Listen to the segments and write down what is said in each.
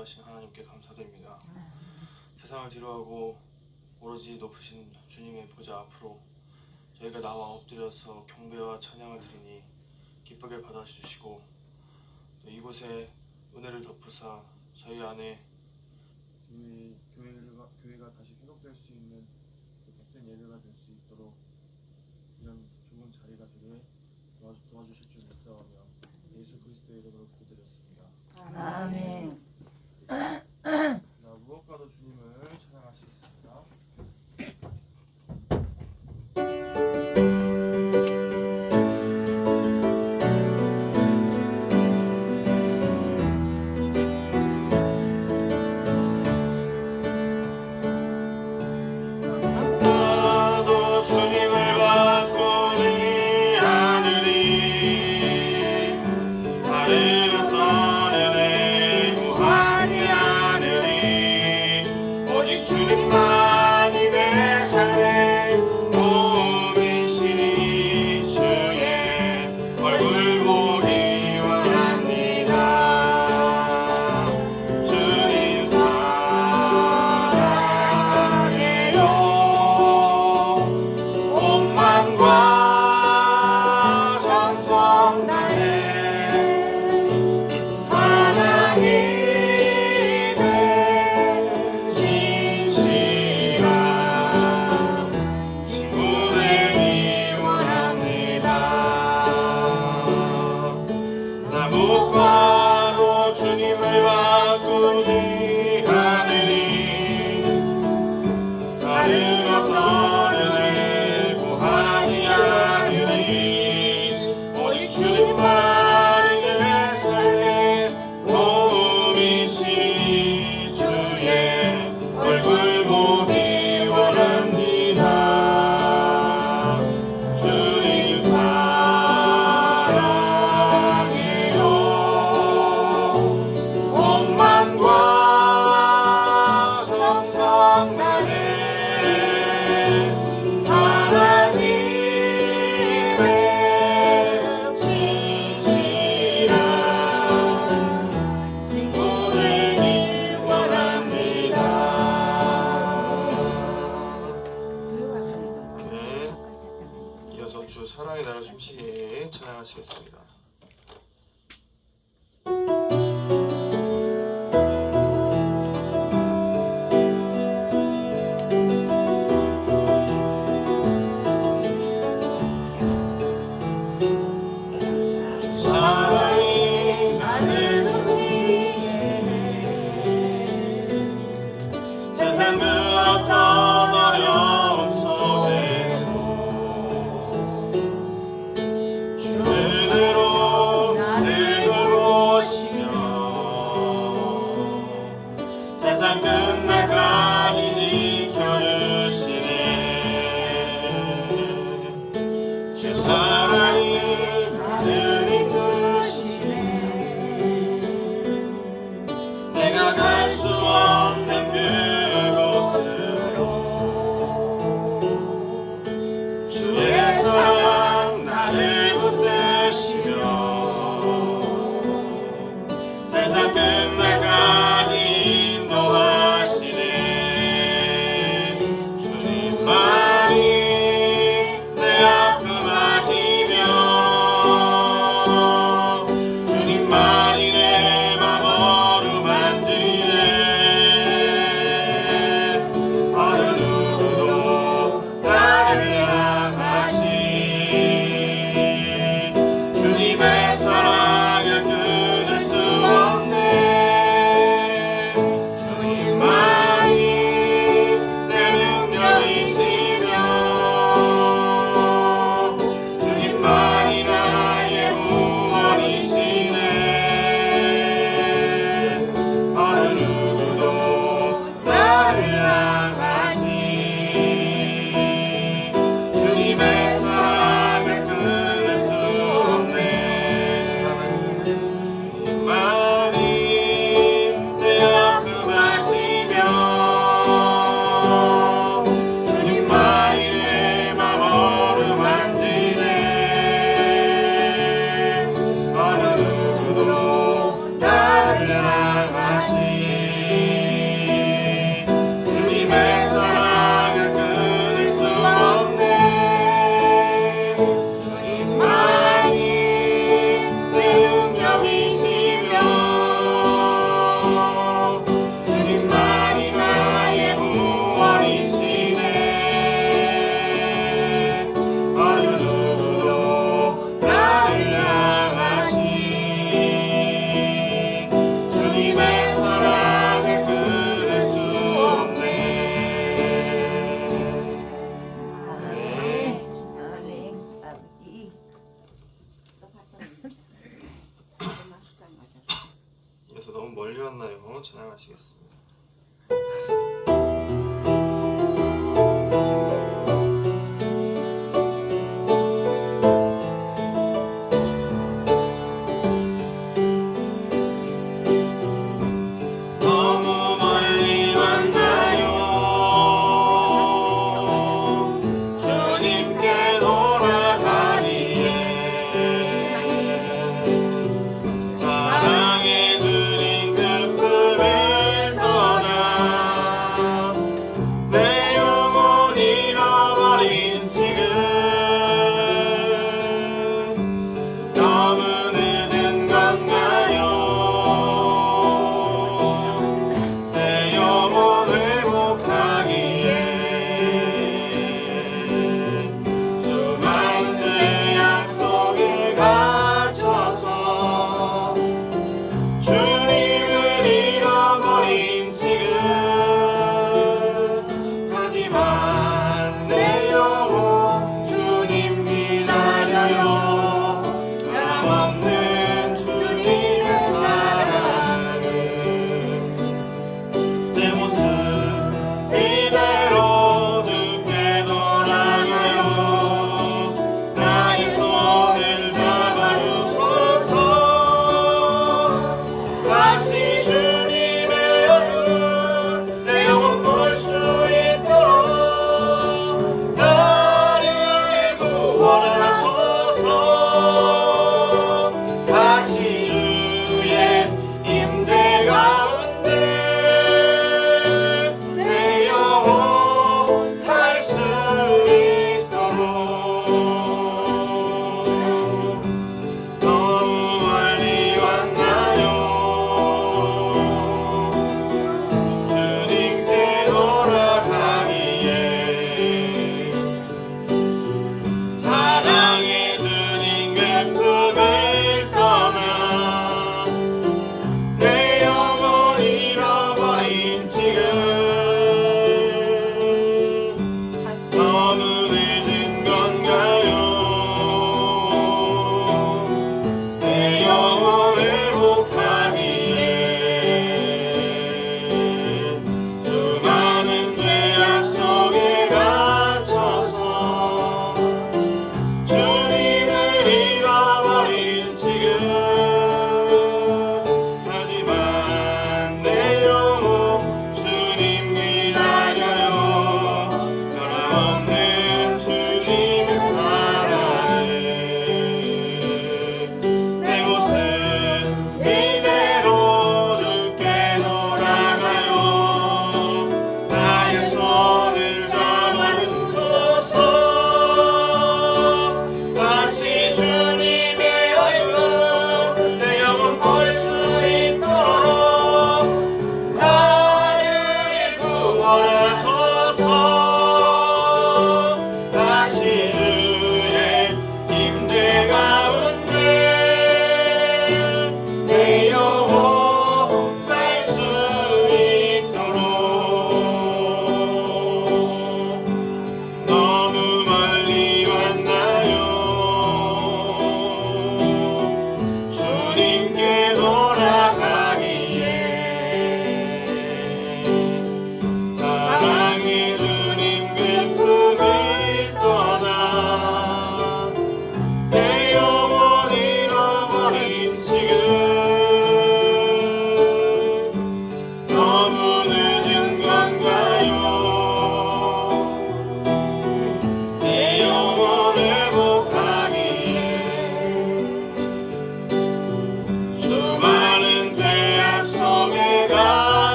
전도하신 하나님께 감사드립니다. 세상을 뒤로하고 오로지 높으신 주님의 보좌 앞으로 저희가 나와 엎드려서 경배와 찬양을 드리니 기쁘게 받아주시고 또 이곳에 은혜를 덮으사 저희 안에 교회가 다시 회복될 수 있는 복된 예배가 될 수 있도록 이런 좋은 자리가 되게 도와주실 줄 믿사오며 예수 그리스도의 이름으로 기도드렸습니다. 아멘. 자, 무엇과도 주님을 찬양하시겠습니다. 나도 주님께서 너무 멀리 왔나요? 찬양하시겠습니다.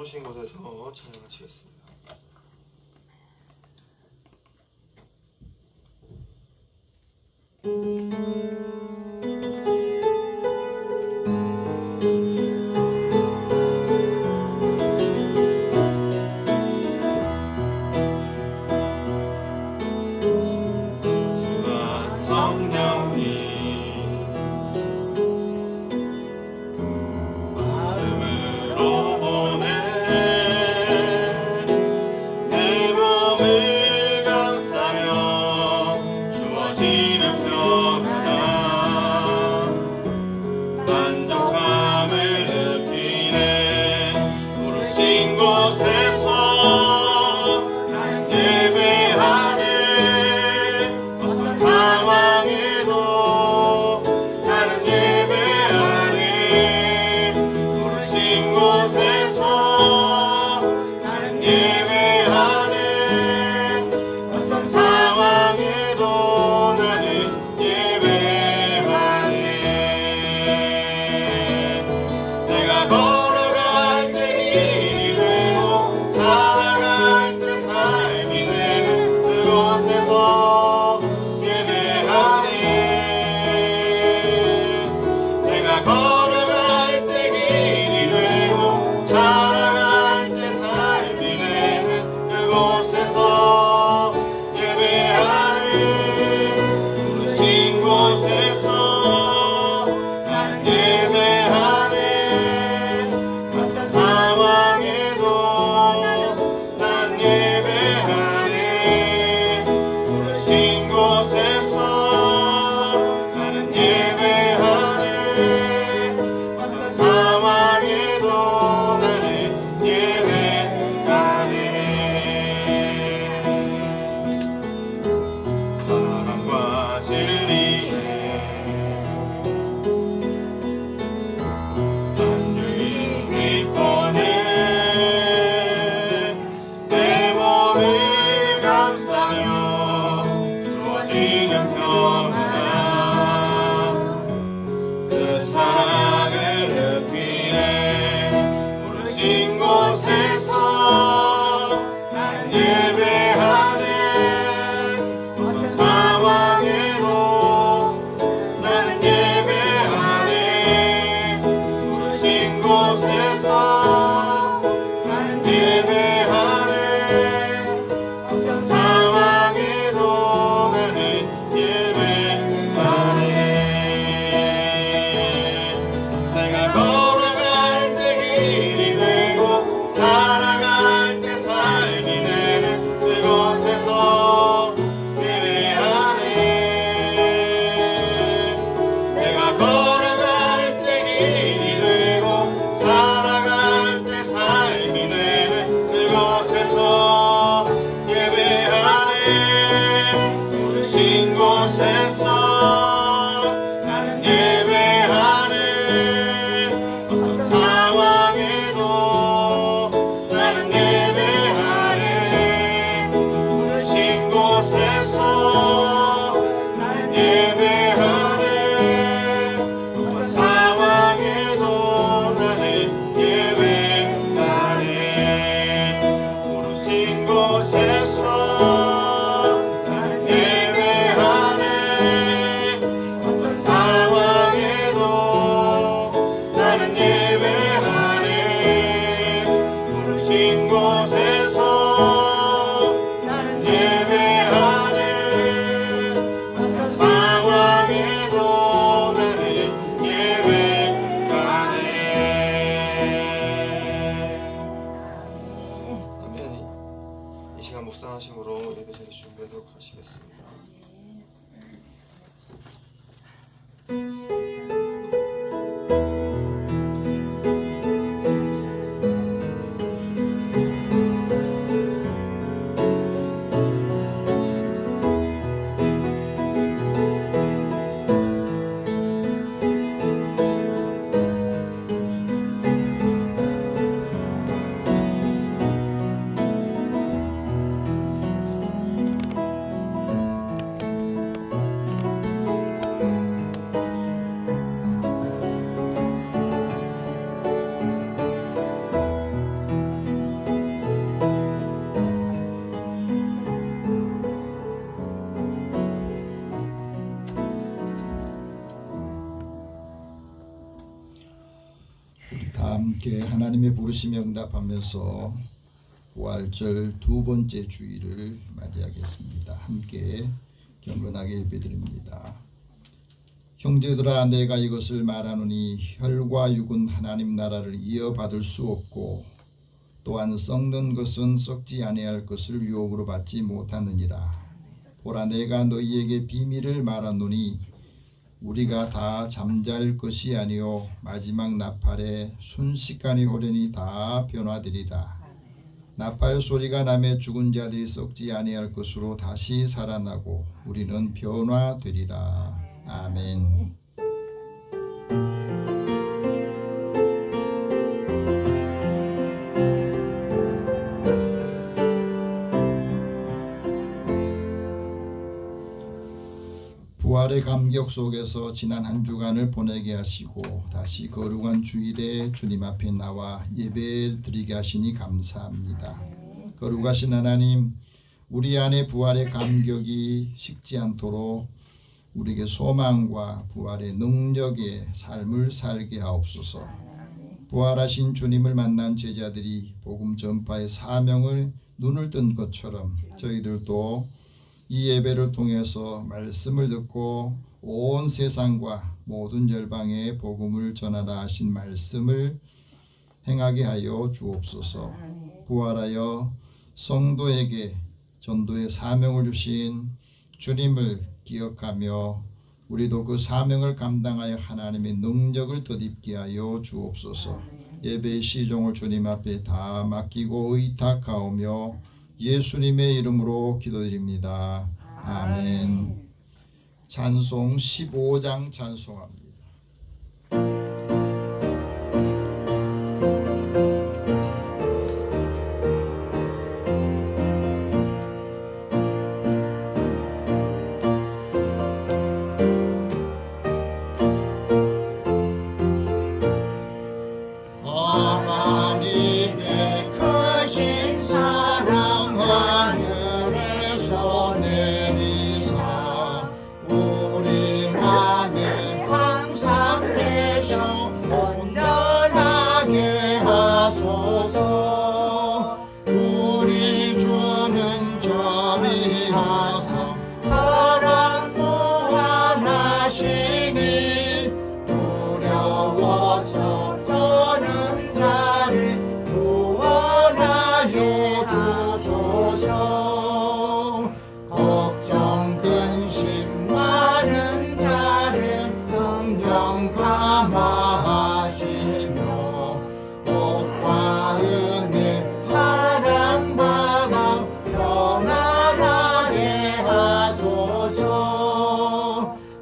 부르신 곳에서 찬양하시겠습니다. 곳에서 나는 예배하네. 함께 하나님의 부르심에 응답하면서 부활절 두 번째 주일을 맞이하겠습니다. 함께 경건하게 예배드립니다. 형제들아, 내가 이것을 말하노니 혈과 육은 하나님 나라를 이어받을 수 없고 또한 썩는 것은 썩지 아니할 것을 유업으로 받지 못하느니라. 보라, 내가 너희에게 비밀을 말하노니 우리가 다 잠잘 것이 아니요 마지막 나팔에 순식간에 호련히 다 변화되리라. 나팔 소리가 나매 죽은 자들이 썩지 아니할 것으로 다시 살아나고 우리는 변화되리라. 아멘. 부활의 감격 속에서 지난 한 주간을 보내게 하시고 다시 거룩한 주일에 주님 앞에 나와 예배 드리게 하시니 감사합니다. 거룩하신 하나님, 우리 안에 부활의 감격이 식지 않도록 우리에게 소망과 부활의 능력의 삶을 살게 하옵소서. 부활하신 주님을 만난 제자들이 복음 전파의 사명을 눈을 뜬 것처럼 저희들도 이 예배를 통해서 말씀을 듣고 온 세상과 모든 열방에 복음을 전하라 하신 말씀을 행하게 하여 주옵소서. 부활하여 성도에게 전도의 사명을 주신 주님을 기억하며 우리도 그 사명을 감당하여 하나님의 능력을 덧입게 하여 주옵소서. 예배의 시종을 주님 앞에 다 맡기고 의탁하오며 예수님의 이름으로 기도드립니다. 아멘. 찬송 15장 찬송합니다. 하나님의 크신 사랑 하늘에서 내리사 우리 맘에 항상 계셔 온전하게 하소서. 우리 주는 자비하사 사랑 보완하시니 두려워서 떠는 자를 구원하여 주소서. 걱정 근심 많은 자를 성령 감화하시며 복과 은혜 사랑받아 편안하게 하소서.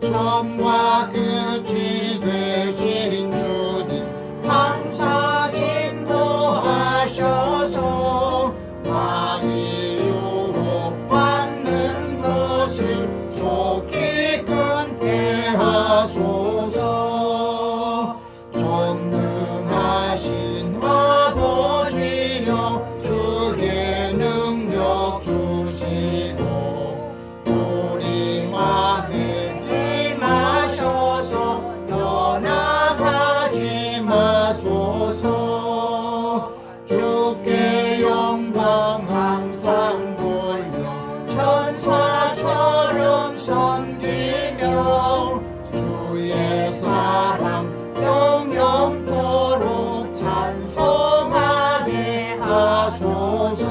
처음과 끝이 되신 주님 항상 인도하셔서 많이 유혹받는 것을 속히 끊게 하소서. 전능하신 아버지여 주의 능력 주시고 우리 맘에 임하셔서 떠나가지 마소서. 주께 영광 항상 돌려 천사처럼 섬기며 주의 사랑 영영토록 찬송하게 하소서.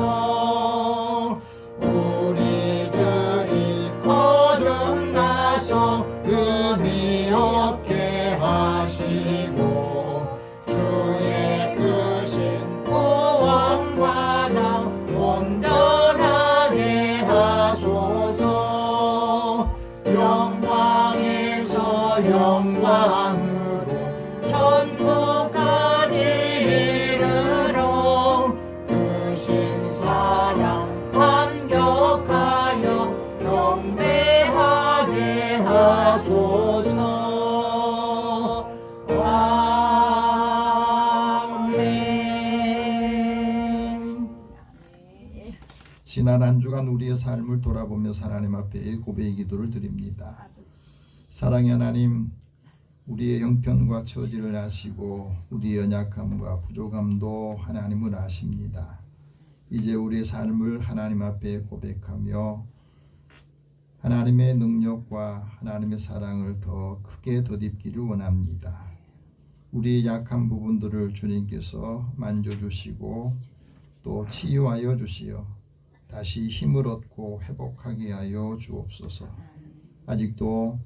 우리들이 거듭나서 의미 없게 하시고 주의 크신 구원받아 온전하게 하소서. 영광에서 영광으로 천국까지 이르러 크신 사랑 감격하여 경배하게 하소서. 아멘. 지난 한 주간 우리의 삶을 돌아보면서 하나님 앞에 고백의 기도를 드립니다. 사랑의 하나님, 우리의 형편과 처지를 아시고 우리의 연약함과 부족함도 하나님은 아십니다. 이제 우리의 삶을 하나님 앞에 고백하며 하나님의 능력과 하나님의 사랑을 더 크게 덧입기를 원합니다. 우리의 약한 부분들을 주님께서 만져주시고 또 치유하여 주시어 다시 힘을 얻고 회복하게 하여 주옵소서. 아직도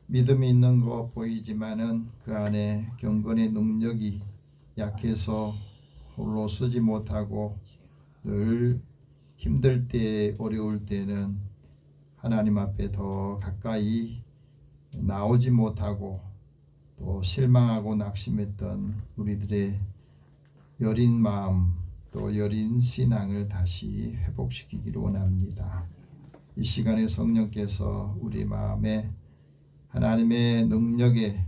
믿음이 있는 거 보이지만은 그 안에 경건의 능력이 약해서 홀로 서지 못하고 늘 힘들 때 어려울 때는 하나님 앞에 더 가까이 나오지 못하고 또 실망하고 낙심했던 우리들의 여린 마음 또 여린 신앙을 다시 회복시키기를 원합니다. 이 시간에 성령께서 우리 마음에 하나님의 능력에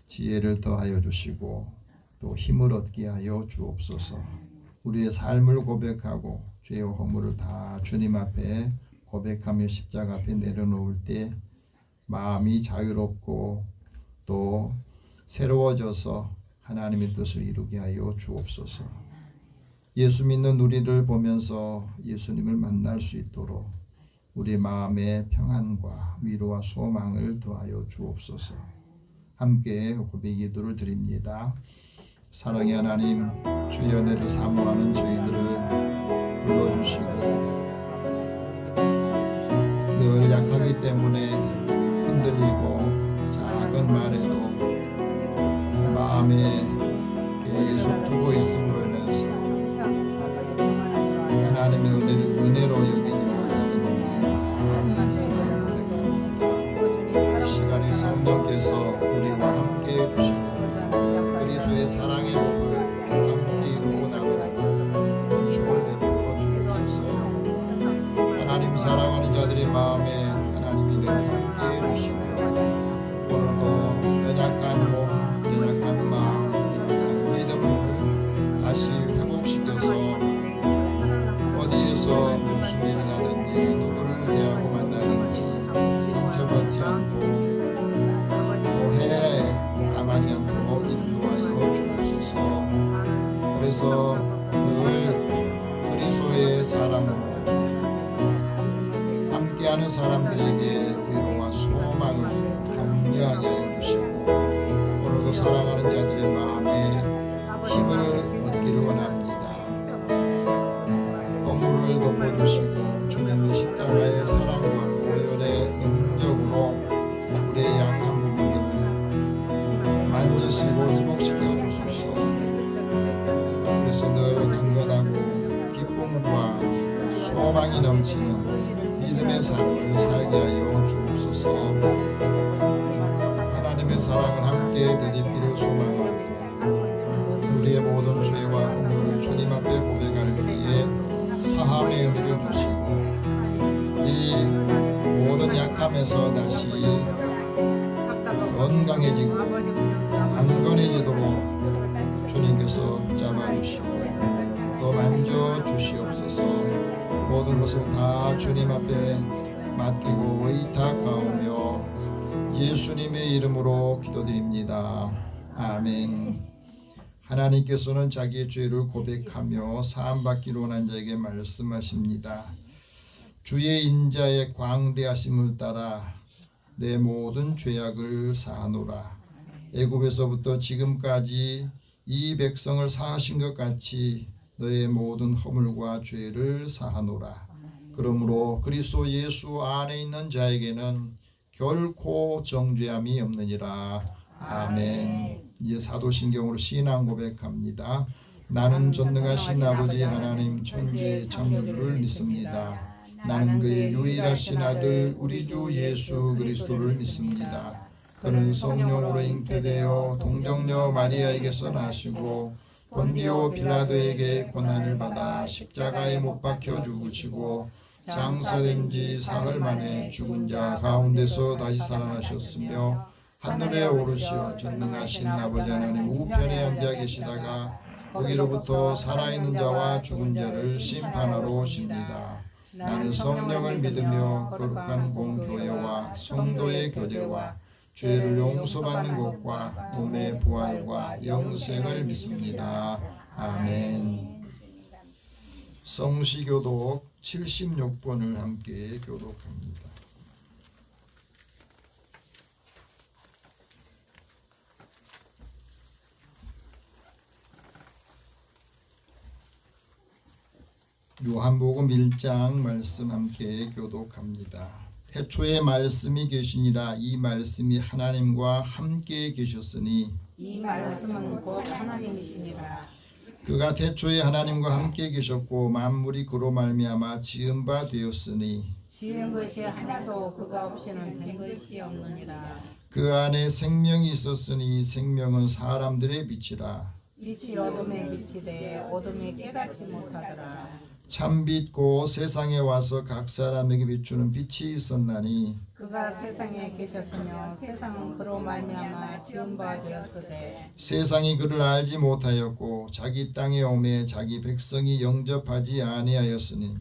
지혜를 더하여 주시고 또 힘을 얻게 하여 주옵소서. 우리의 삶을 고백하고 죄의 허물을 다 주님 앞에 고백하며 십자가 앞에 내려놓을 때 마음이 자유롭고 또 새로워져서 하나님의 뜻을 이루게 하여 주옵소서. 예수 믿는 우리를 보면서 예수님을 만날 수 있도록 우리 마음의 평안과 위로와 소망을 더하여 주옵소서. 함께 고백 기도를 드립니다. 사랑의 하나님, 주의 은혜를 사모하는 저희들을 불러주시고 늘 약하기 때문에 흔들리고 작은 말에도 마음에 계속 두고 있음으로 인해서 하나님의 은혜를 은혜로 여기지 못하는 분들이 많이 있음을 고백합니다. 이 시간에 성령께서 우리와 함께 해주시고 그리스도의 사랑의 법을 함께 이루고 나가는 주를 베풀어 주옵소서. 하나님 사랑하는 자들의 마음에 하나님이 늘 함께 해주시고 오늘도 연약한 몸, 연약한 마음, 연약한 믿음을 다시 회복시켜서 어디에서 무슨 일을 하든지 누구를 대하고 만나든지 상처받지 않고 오해 당하지 않고 인도하여 주옵소서. 그래서 늘 그리스도의 사랑으로 함께하는 사람들에게 위로와 소망을 주고 격려하게 하여 주시고 오늘도 사랑하는 자들의 마음에 힘을 얻기를 원합니다. 허물을 덮어주시고 주님의 십자가의 사랑과 보혈의 능력으로 우리의 약한 부분들을 만지시고 회복시켜 주소서. 그래서 늘 강건하고 기쁨과 소망이 넘치는 믿음의 삶을 살게 하여 주옵소서. 하나님의 사랑을 함께 되짚기를 소망하고 우리의 모든 죄와 허물을 주님 앞에 고백하기 위해 사함의 은혜를 주시고 이 모든 약함에서 다시 건강해지고 강건해지도록 주님께서 붙잡아 주시고 또 만져 주시옵소서. 모든 것을 다 주님 앞에 맡기고 의탁하오며 예수님의 이름으로 기도드립니다. 아멘. 하나님께서는 자기의 죄를 고백하며 사함받기로 원한 자에게 말씀하십니다. 주의 인자의 광대하심을 따라 내 모든 죄악을 사하노라. 애굽에서부터 지금까지 이 백성을 사하신 것 같이 너의 모든 허물과 죄를 사하노라. 그러므로 그리스도 예수 안에 있는 자에게는 결코 정죄함이 없느니라. 아멘. 이제 사도신경으로 신앙 고백합니다. 나는 전능하신 아버지 하나님 천지의 창조주를 믿습니다. 나는 그의 유일하신 아들 우리 주 예수 그리스도를 믿습니다. 그는 성령으로 잉태되어 동정녀 마리아에게서 나시고 본디오 빌라도에게 고난을 받아 십자가에 못 박혀 죽으시고 장사된 지 사흘 만에 죽은 자 가운데서 다시 살아나셨으며 하늘에 오르시어 전능하신 아버지 하나님 우편에 앉아 계시다가 거기로부터 살아있는 자와 죽은 자를 심판하러 오십니다. 나는 성령을 믿으며 거룩한 공교회와 성도의 교제와 죄를 용서받는 것과 몸의 부활과 영생을 믿습니다. 아멘. 성시교독 76번을 함께 교독합니다. 요한복음 1장 말씀 함께 교독합니다. 태초에 말씀이 계시니라. 이 말씀이 하나님과 함께 계셨으니 이 말씀은 곧 하나님이시니라. 그가 태초에 하나님과 함께 계셨고 만물이 그로 말미암아 지은 바 되었으니 지은 것이 하나도 그가 없이는 된 것이 없느니라. 그 안에 생명이 있었으니 생명은 사람들의 빛이라. 빛이 어둠에 비치되 어둠이 깨닫지 못하더라. 참빛 곧 세상에 와서 각 사람에게 비추는 빛이 있었나니 그가 세상에 계셨으며 세상은 그로 말미암아 지은 바 되었으되 세상이 그를 알지 못하였고 자기 땅에 오매 자기 백성이 영접하지 아니하였으니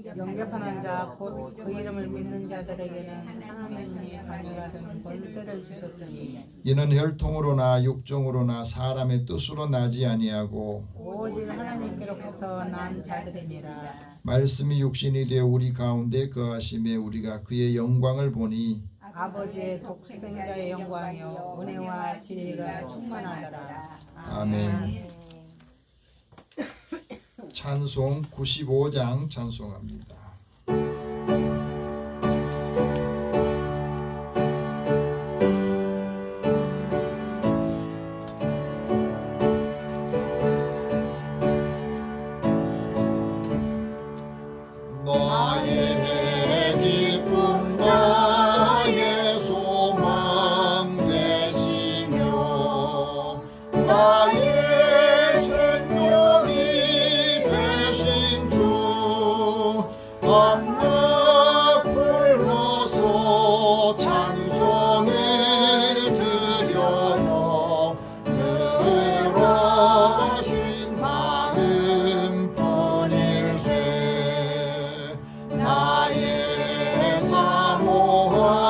영접하는 자 곧 그 이름을 믿는 자들에게는 하나님의 자녀가 되는 권세를 주셨으니 이는 혈통으로나 육정으로나 사람의 뜻으로 나지 아니하고 오직 하나님께로부터 난 자들이니라. 말씀이 육신이 되어 우리 가운데 거하심에 우리가 그의 영광을 보니 아버지의 독생자의 영광이요 은혜와 진리가 충만하더라. 아멘. 찬송 95장 찬송합니다. 나의 기쁨 나의 소망 되시며 나의 생명이 되신 주 밤낮 불러서 찬송을 드려요. 늘어신 마음뿐일세. 나의 사모하는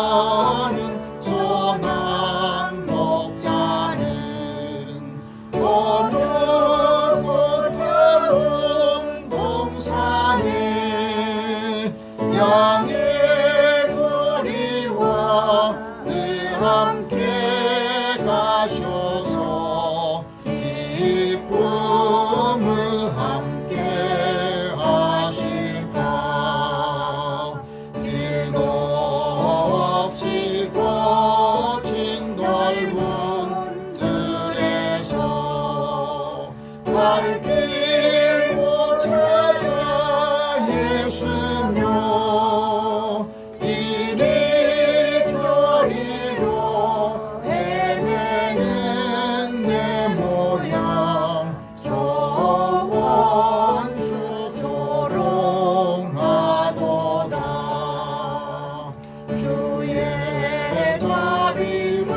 선한 목자는 어느 곳다른 동산에 양의 무리와 늘 함께 가셔서 기쁨을 함께 하실까. 길도 없이 거친 넓은 들에서 갈 길 못 찾아 예수며 이리저리로 헤매는 내 모양 저 원수 조롱하도다. 주의 자비롭고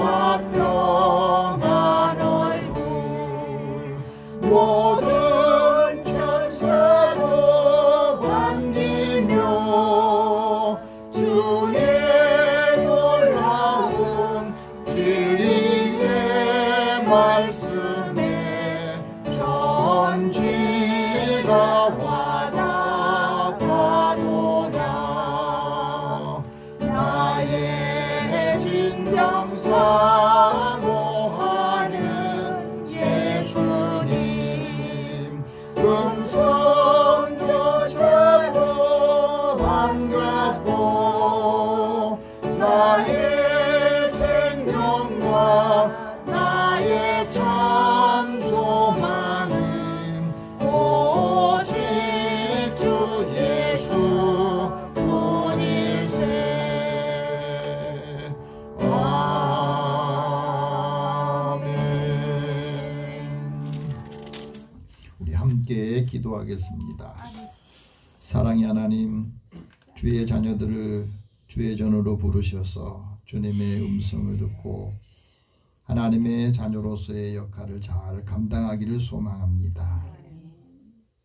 화평한 얼굴 모든 천사도 반기며 주의 놀라운 진리의 말씀에 천지가 와닿아도다. 나의 진정 사모하는 예수님 음성조차도 반갑고 나의 생명과 나의 참 소망은 오직 주 예수뿐일세. 아멘. 우리 함께 기도하겠습니다. 사랑의 하나님, 주의 자녀들을 주의 전으로 부르셔서 주님의 음성을 듣고 하나님의 자녀로서의 역할을 잘 감당하기를 소망합니다.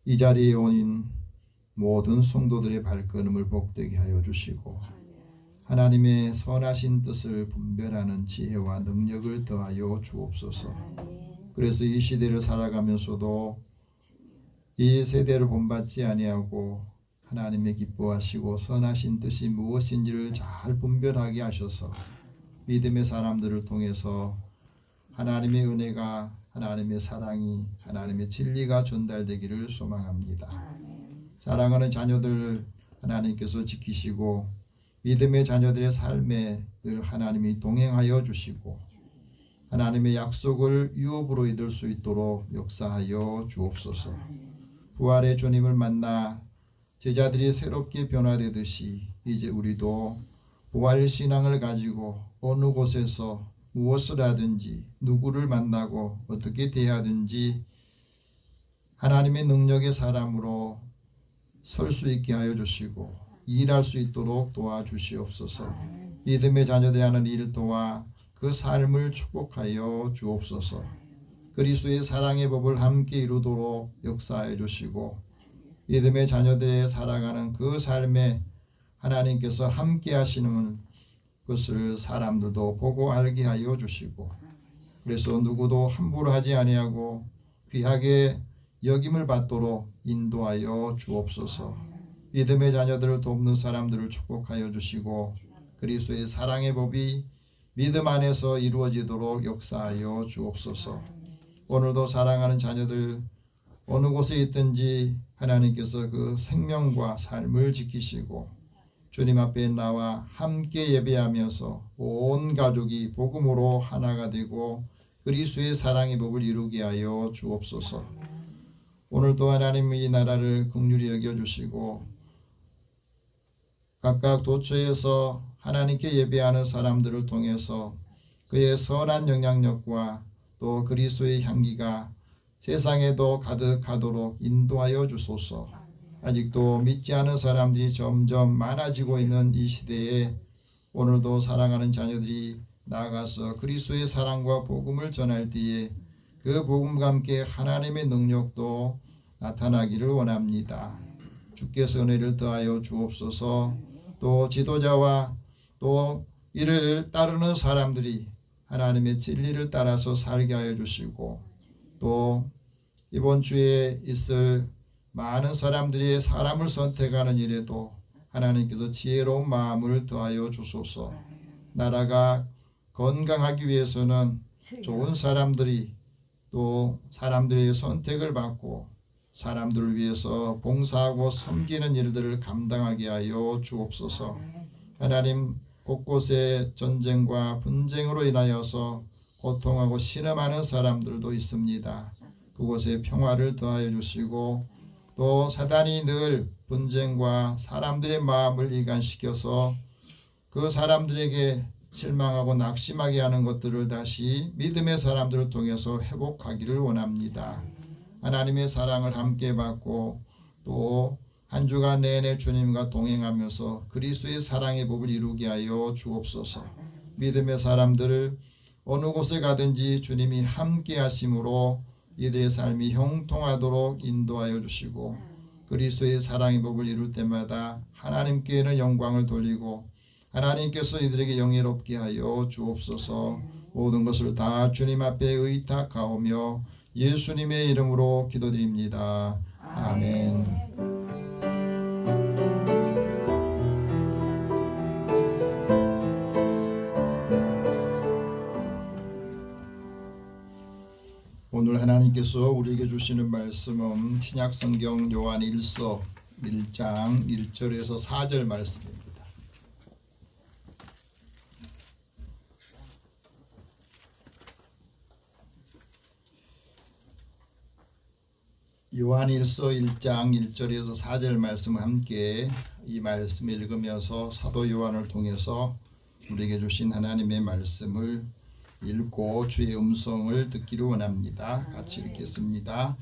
이 자리에 오는 모든 성도들의 발걸음을 복되게 하여 주시고 하나님의 선하신 뜻을 분별하는 지혜와 능력을 더하여 주옵소서. 그래서 이 시대를 살아가면서도 이 세대를 본받지 아니하고 하나님의 기뻐하시고 선하신 뜻이 무엇인지를 잘 분별하게 하셔서 믿음의 사람들을 통해서 하나님의 은혜가, 하나님의 사랑이, 하나님의 진리가 전달되기를 소망합니다. 사랑하는 자녀들 하나님께서 지키시고 믿음의 자녀들의 삶에 늘 하나님이 동행하여 주시고 하나님의 약속을 유업으로 이룰 수 있도록 역사하여 주옵소서. 부활의 주님을 만나 제자들이 새롭게 변화되듯이 이제 우리도 부활 신앙을 가지고 어느 곳에서 무엇을 하든지 누구를 만나고 어떻게 대하든지 하나님의 능력의 사람으로 설 수 있게 하여 주시고 일할 수 있도록 도와주시옵소서. 믿음의 자녀들이 하는 일도와 그 삶을 축복하여 주옵소서. 그리스도의 사랑의 법을 함께 이루도록 역사해 주시고 믿음의 자녀들의 살아가는 그 삶에 하나님께서 함께 하시는 것을 사람들도 보고 알게 하여 주시고 그래서 누구도 함부로 하지 아니하고 귀하게 여김을 받도록 인도하여 주옵소서. 믿음의 자녀들을 돕는 사람들을 축복하여 주시고 그리스도의 사랑의 법이 믿음 안에서 이루어지도록 역사하여 주옵소서. 오늘도 사랑하는 자녀들 어느 곳에 있든지 하나님께서 그 생명과 삶을 지키시고 주님 앞에 나와 함께 예배하면서 온 가족이 복음으로 하나가 되고 그리스도의 사랑의 법을 이루게 하여 주옵소서. 오늘도 하나님 이 나라를 긍휼히 여겨주시고 각각 도처에서 하나님께 예배하는 사람들을 통해서 그의 선한 영향력과 또 그리스도의 향기가 세상에도 가득하도록 인도하여 주소서. 아직도 믿지 않은 사람들이 점점 많아지고 있는 이 시대에 오늘도 사랑하는 자녀들이 나아가서 그리스도의 사랑과 복음을 전할 때에 그 복음과 함께 하나님의 능력도 나타나기를 원합니다. 주께서 은혜를 더하여 주옵소서. 또 지도자와 또 이를 따르는 사람들이 하나님의 진리를 따라서 살게 하여 주시고 또 이번 주에 있을 많은 사람들이 사람을 선택하는 일에도 하나님께서 지혜로운 마음을 더하여 주소서. 나라가 건강하기 위해서는 좋은 사람들이 또 사람들의 선택을 받고 사람들을 위해서 봉사하고 섬기는 일들을 감당하게 하여 주옵소서. 하나님 곳곳에 전쟁과 분쟁으로 인하여서 고통하고 신음하는 사람들도 있습니다. 그곳에 평화를 더하여 주시고 또 사단이 늘 분쟁과 사람들의 마음을 이간시켜서 그 사람들에게 실망하고 낙심하게 하는 것들을 다시 믿음의 사람들을 통해서 회복하기를 원합니다. 하나님의 사랑을 함께 받고 또 한 주간 내내 주님과 동행하면서 그리스도의 사랑의 법을 이루게 하여 주옵소서. 믿음의 사람들을 어느 곳에 가든지 주님이 함께 하심으로 이들의 삶이 형통하도록 인도하여 주시고 그리스도의 사랑의 법을 이룰 때마다 하나님께는 영광을 돌리고 하나님께서 이들에게 영예롭게 하여 주옵소서. 모든 것을 다 주님 앞에 의탁하오며 예수님의 이름으로 기도드립니다. 아멘. 오늘 하나님께서 우리에게 주시는 말씀은 신약성경 요한 1서 1장 1절에서 4절 말씀입니다. 요한 1서 1장 1절에서 4절 말씀을 함께 이 말씀을 읽으면서 사도 요한을 통해서 우리에게 주신 하나님의 말씀을 읽고 주의 음성을 듣기를 원합니다. 같이 읽겠습니다.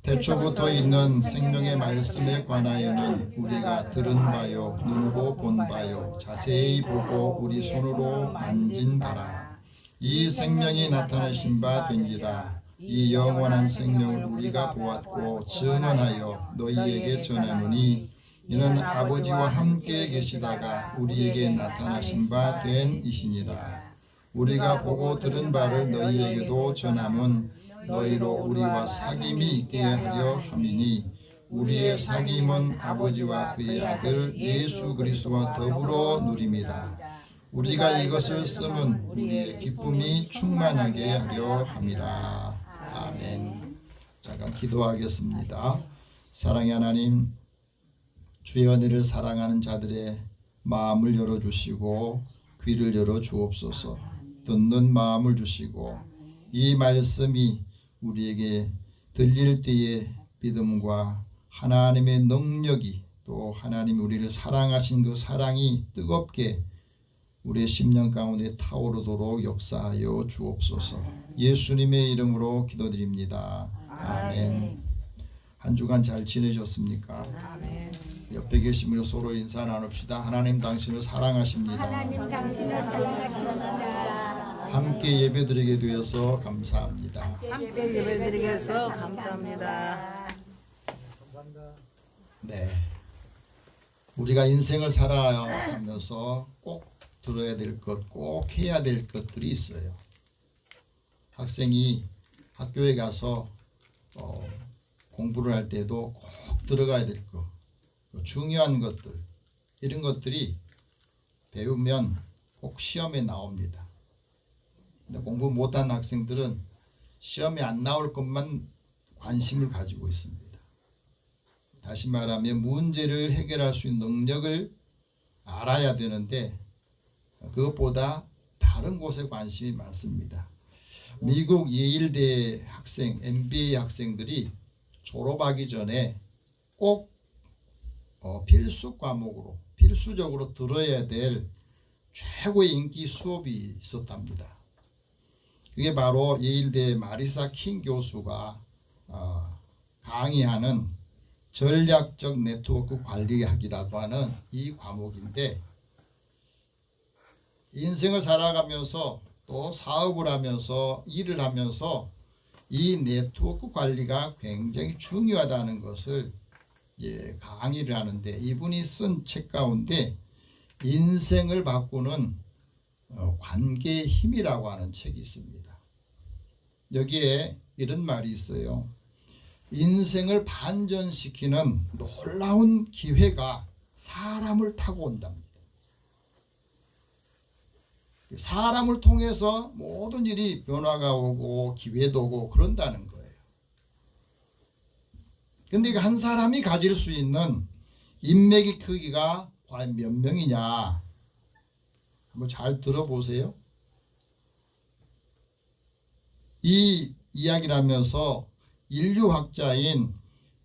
태초부터 있는 생명의 말씀에 관하여는 우리가 들은 바요 눈으로 본 바요 자세히 보고 우리 손으로 만진 바라. 이 생명이 나타나신 바 된지라. 이 영원한 생명을 우리가 보았고 증언하여 너희에게 전하노니 이는 아버지와 함께 계시다가 우리에게 나타나신 바 된 이시니라. 우리가 보고 들은 바를 너희에게도 전함은 너희로 우리와 사귐이 있게 하려 함이니 우리의 사귐은 아버지와 그의 아들 예수 그리스도와 더불어 누림이라. 우리가 이것을 쓰면 우리의 기쁨이 충만하게 하려 함이라. 아멘. 잠깐 기도하겠습니다. 사랑의 하나님, 주의 은혜를 사랑하는 자들의 마음을 열어주시고 귀를 열어 주옵소서. 듣는 마음을 주시고 이 말씀이 우리에게 들릴 때에 믿음과 하나님의 능력이 또 하나님이 우리를 사랑하신 그 사랑이 뜨겁게 우리의 심령 가운데 타오르도록 역사하여 주옵소서. 예수님의 이름으로 기도드립니다. 아멘. 한 주간 잘 지내셨습니까? 옆에 계신 분이 서로 인사 나눕시다. 하나님 당신을 사랑하십니다. 하나님 당신을 사랑하십니다. 함께 예배드리게 되어서 감사합니다. 함께 예배드리겠어 감사합니다. 네, 우리가 인생을 살아가면서 꼭 들어야 될 것, 꼭 해야 될 것들이 있어요. 학생이 학교에 가서 공부를 할 때도 꼭 들어가야 될 것, 중요한 것들, 이런 것들이 배우면 꼭 시험에 나옵니다. 근데 공부 못한 학생들은 시험에 안 나올 것만 관심을 가지고 있습니다. 다시 말하면 문제를 해결할 수 있는 능력을 알아야 되는데 그것보다 다른 곳에 관심이 많습니다. 미국 예일대 학생, MBA 학생들이 졸업하기 전에 꼭 필수 과목으로 필수적으로 들어야 될 최고의 인기 수업이 있었답니다. 그게 바로 예일대 마리사 킹 교수가 강의하는 전략적 네트워크 관리학이라고 하는 이 과목인데, 인생을 살아가면서 또 사업을 하면서 일을 하면서 이 네트워크 관리가 굉장히 중요하다는 것을 강의를 하는데, 이분이 쓴 책 가운데 인생을 바꾸는 관계의 힘이라고 하는 책이 있습니다. 여기에 이런 말이 있어요. 인생을 반전시키는 놀라운 기회가 사람을 타고 온답니다. 사람을 통해서 모든 일이 변화가 오고 기회도 오고 그런다는 거예요. 근데 한 사람이 가질 수 있는 인맥의 크기가 과연 몇 명이냐? 한번 잘 들어보세요. 이 이야기를 하면서 인류학자인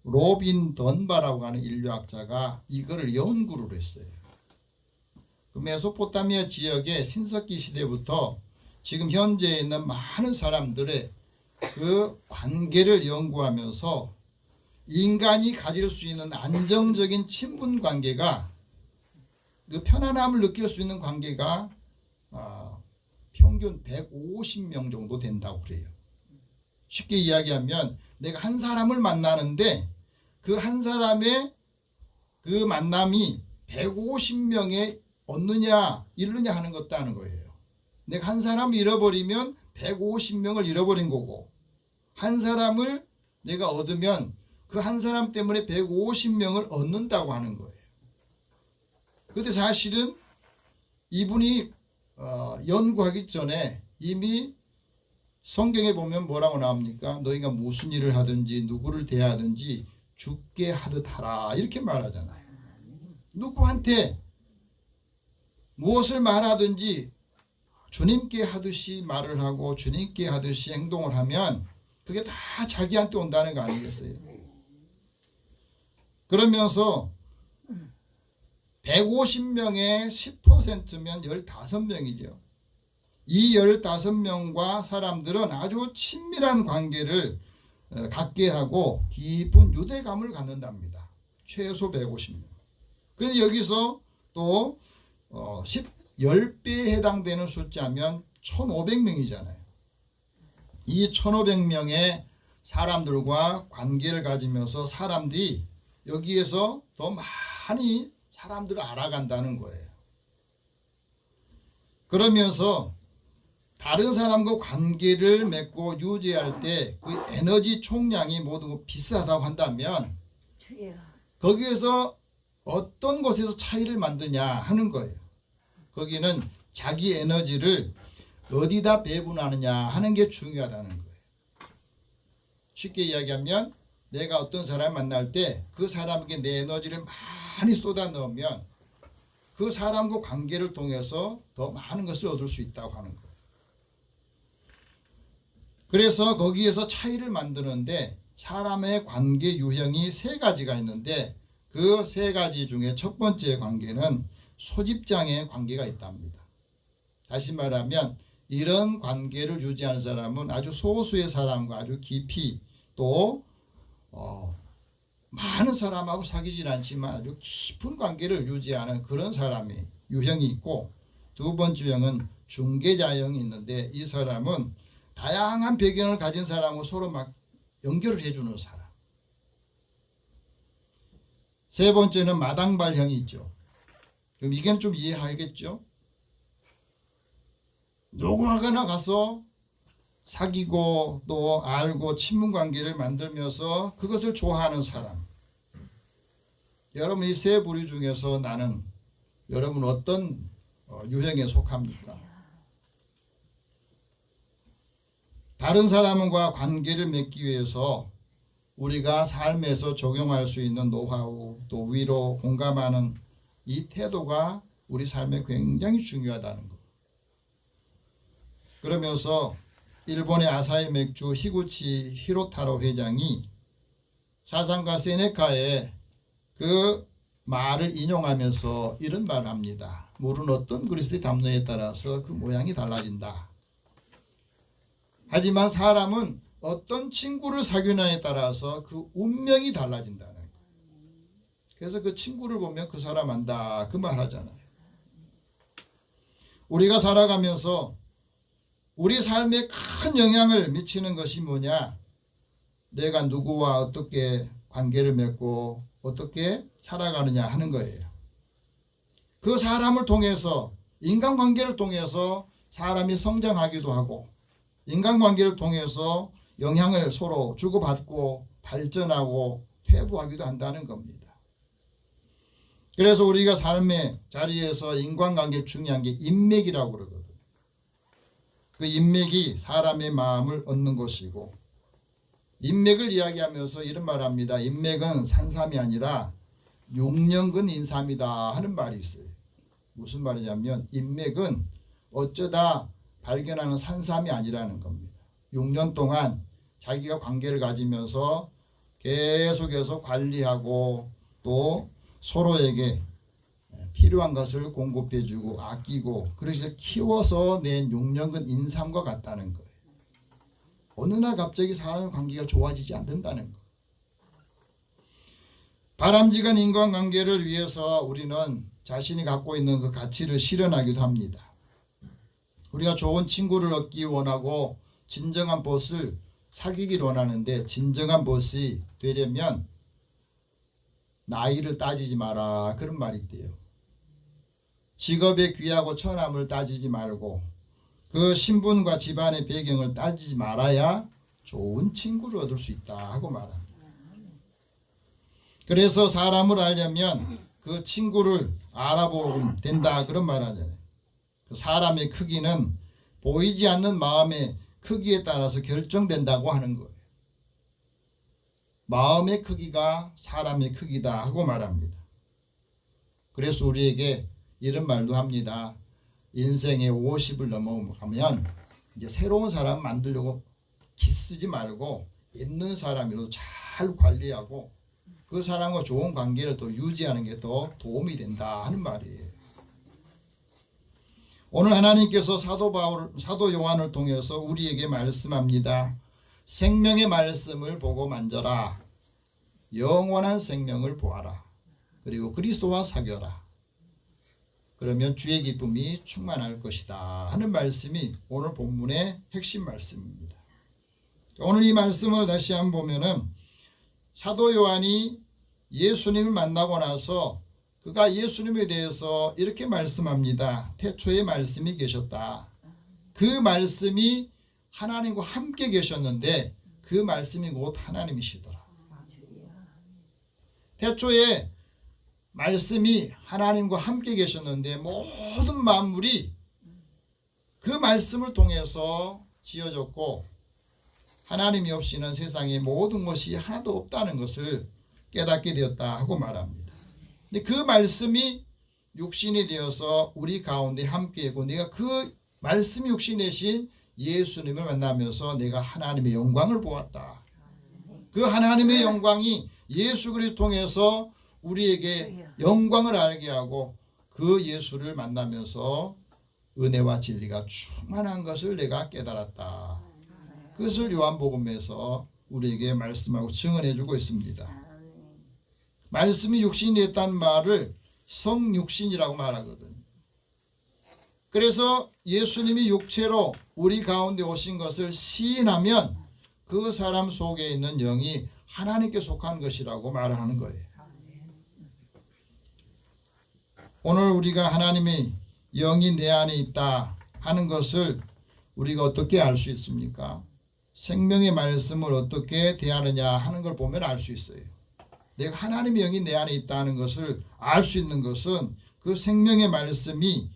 로빈 던바라고 하는 인류학자가 이거를 연구를 했어요. 그 메소포타미아 지역의 신석기 시대부터 지금 현재 있는 많은 사람들의 그 관계를 연구하면서 인간이 가질 수 있는 안정적인 친분 관계가, 그 편안함을 느낄 수 있는 관계가 평균 150명 정도 된다고 그래요. 쉽게 이야기하면 내가 한 사람을 만나는데 그 한 사람의 그 만남이 150명에 얻느냐 잃느냐 하는 것도 하는 거예요. 내가 한 사람을 잃어버리면 150명을 잃어버린 거고, 한 사람을 내가 얻으면 그 한 사람 때문에 150명을 얻는다고 하는 거예요. 그런데 사실은 이분이 연구하기 전에 이미 성경에 보면 뭐라고 나옵니까? 너희가 무슨 일을 하든지 누구를 대하든지 주께 하듯 하라, 이렇게 말하잖아요. 누구한테 무엇을 말하든지 주님께 하듯이 말을 하고 주님께 하듯이 행동을 하면 그게 다 자기한테 온다는 거 아니겠어요? 그러면서 150명의 10%면 15명이죠. 이 15명과 사람들은 아주 친밀한 관계를 갖게 하고 깊은 유대감을 갖는답니다. 최소 150명. 그런데 여기서 또 10배에 해당되는 숫자면 1500명이잖아요. 이 1500명의 사람들과 관계를 가지면서 사람들이 여기에서 더 많이 사람들을 알아간다는 거예요. 그러면서 다른 사람과 관계를 맺고 유지할 때 그 에너지 총량이 모두 비슷하다고 한다면 거기에서 어떤 곳에서 차이를 만드냐 하는 거예요. 거기는 자기 에너지를 어디다 배분하느냐 하는 게 중요하다는 거예요. 쉽게 이야기하면 내가 어떤 사람을 만날 때 그 사람에게 내 에너지를 많이 쏟아 넣으면 그 사람과 관계를 통해서 더 많은 것을 얻을 수 있다고 하는 거예요. 그래서 거기에서 차이를 만드는데 사람의 관계 유형이 3가지가 있는데 그 3가지 중에 첫 번째 관계는 소집장의 관계가 있답니다. 다시 말하면 이런 관계를 유지하는 사람은 아주 소수의 사람과 아주 깊이 또 많은 사람하고 사귀질 않지만 아주 깊은 관계를 유지하는 그런 사람의 유형이 있고, 두 번째 유형은 중개자형이 있는데 이 사람은 다양한 배경을 가진 사람하고 서로 막 연결을 해주는 사람. 세 번째는 마당발형이 있죠. 그럼 이게 좀 이해하겠죠? 누구하거나 가서 사귀고 또 알고 친분 관계를 만들면서 그것을 좋아하는 사람. 여러분 이 세 부류 중에서 나는 여러분 어떤 유형에 속합니까? 다른 사람과 관계를 맺기 위해서 우리가 삶에서 적용할 수 있는 노하우 또 위로 공감하는 이 태도가 우리 삶에 굉장히 중요하다는 것. 그러면서 일본의 아사히 맥주 히구치 히로타로 회장이 사상가 세네카의 그 말을 인용하면서 이런 말을 합니다. 물은 어떤 그리스도의 담론에 따라서 그 모양이 달라진다. 하지만 사람은 어떤 친구를 사귀느냐에 따라서 그 운명이 달라진다는 거예요. 그래서 그 친구를 보면 그 사람 안다 그 말 하잖아요. 우리가 살아가면서 우리 삶에 큰 영향을 미치는 것이 뭐냐? 내가 누구와 어떻게 관계를 맺고 어떻게 살아가느냐 하는 거예요. 그 사람을 통해서 인간관계를 통해서 사람이 성장하기도 하고 인간관계를 통해서 영향을 서로 주고받고 발전하고 회복하기도 한다는 겁니다. 그래서 우리가 삶의 자리에서 인간관계 중요한 게 인맥이라고 그러거든요. 그 인맥이 사람의 마음을 얻는 것이고, 인맥을 이야기하면서 이런 말을 합니다. 인맥은 산삼이 아니라 6년근 인삼이다 하는 말이 있어요. 무슨 말이냐면 인맥은 어쩌다 발견하는 산삼이 아니라는 겁니다. 6년 동안 자기가 관계를 가지면서 계속해서 관리하고 또 서로에게 필요한 것을 공급해주고 아끼고 그래서 키워서 낸 6년근 인삼과 같다는 거예요. 어느 날 갑자기 사람의 관계가 좋아지지 않는다는 거. 바람직한 인간관계를 위해서 우리는 자신이 갖고 있는 그 가치를 실현하기도 합니다. 우리가 좋은 친구를 얻기 원하고 진정한 보스를 사귀기를 원하는데 진정한 보스이 되려면 나이를 따지지 마라 그런 말이 있대요. 직업의 귀하고 처남을 따지지 말고 그 신분과 집안의 배경을 따지지 말아야 좋은 친구를 얻을 수 있다 하고 말합니다. 그래서 사람을 알려면 그 친구를 알아보면 된다 그런 말 하잖아요. 사람의 크기는 보이지 않는 마음의 크기에 따라서 결정된다고 하는 거예요. 마음의 크기가 사람의 크기다 하고 말합니다. 그래서 우리에게 이런 말도 합니다. 인생의 50을 넘어가면 이제 새로운 사람 만들려고 기쓰지 말고 있는 사람으로 잘 관리하고 그 사람과 좋은 관계를 또 유지하는 게 더 도움이 된다 하는 말이에요. 오늘 하나님께서 사도 요한을 통해서 우리에게 말씀합니다. 생명의 말씀을 보고 만져라. 영원한 생명을 보아라. 그리고 그리스도와 사귀어라. 그러면 주의 기쁨이 충만할 것이다 하는 말씀이 오늘 본문의 핵심 말씀입니다. 오늘 이 말씀을 다시 한번 보면은 사도 요한이 예수님을 만나고 나서 그가 예수님에 대해서 이렇게 말씀합니다. 태초에 말씀이 계셨다. 그 말씀이 하나님과 함께 계셨는데 그 말씀이 곧 하나님이시더라. 태초에 말씀이 하나님과 함께 계셨는데 모든 만물이 그 말씀을 통해서 지어졌고 하나님이 없이는 세상에 모든 것이 하나도 없다는 것을 깨닫게 되었다 하고 말합니다. 근데 그 말씀이 육신이 되어서 우리 가운데 함께하고 내가 그 말씀이 육신이 되신 예수님을 만나면서 내가 하나님의 영광을 보았다. 그 하나님의 영광이 예수 그리스도 통해서 우리에게 영광을 알게 하고 그 예수를 만나면서 은혜와 진리가 충만한 것을 내가 깨달았다. 그것을 요한복음에서 우리에게 말씀하고 증언해 주고 있습니다. 말씀이 육신이 됐다는 말을 성육신이라고 말하거든요. 그래서 예수님이 육체로 우리 가운데 오신 것을 시인하면 그 사람 속에 있는 영이 하나님께 속한 것이라고 말하는 거예요. 오늘 우리가 하나님의 영이 내 안에 있다 하는 것을 우리가 어떻게 알 수 있습니까? 생명의 말씀을 어떻게 대하느냐 하는 걸 보면 알 수 있어요. 내가 하나님의 영이 내 안에 있다는 것을 알 수 있는 것은 그 생명의 말씀이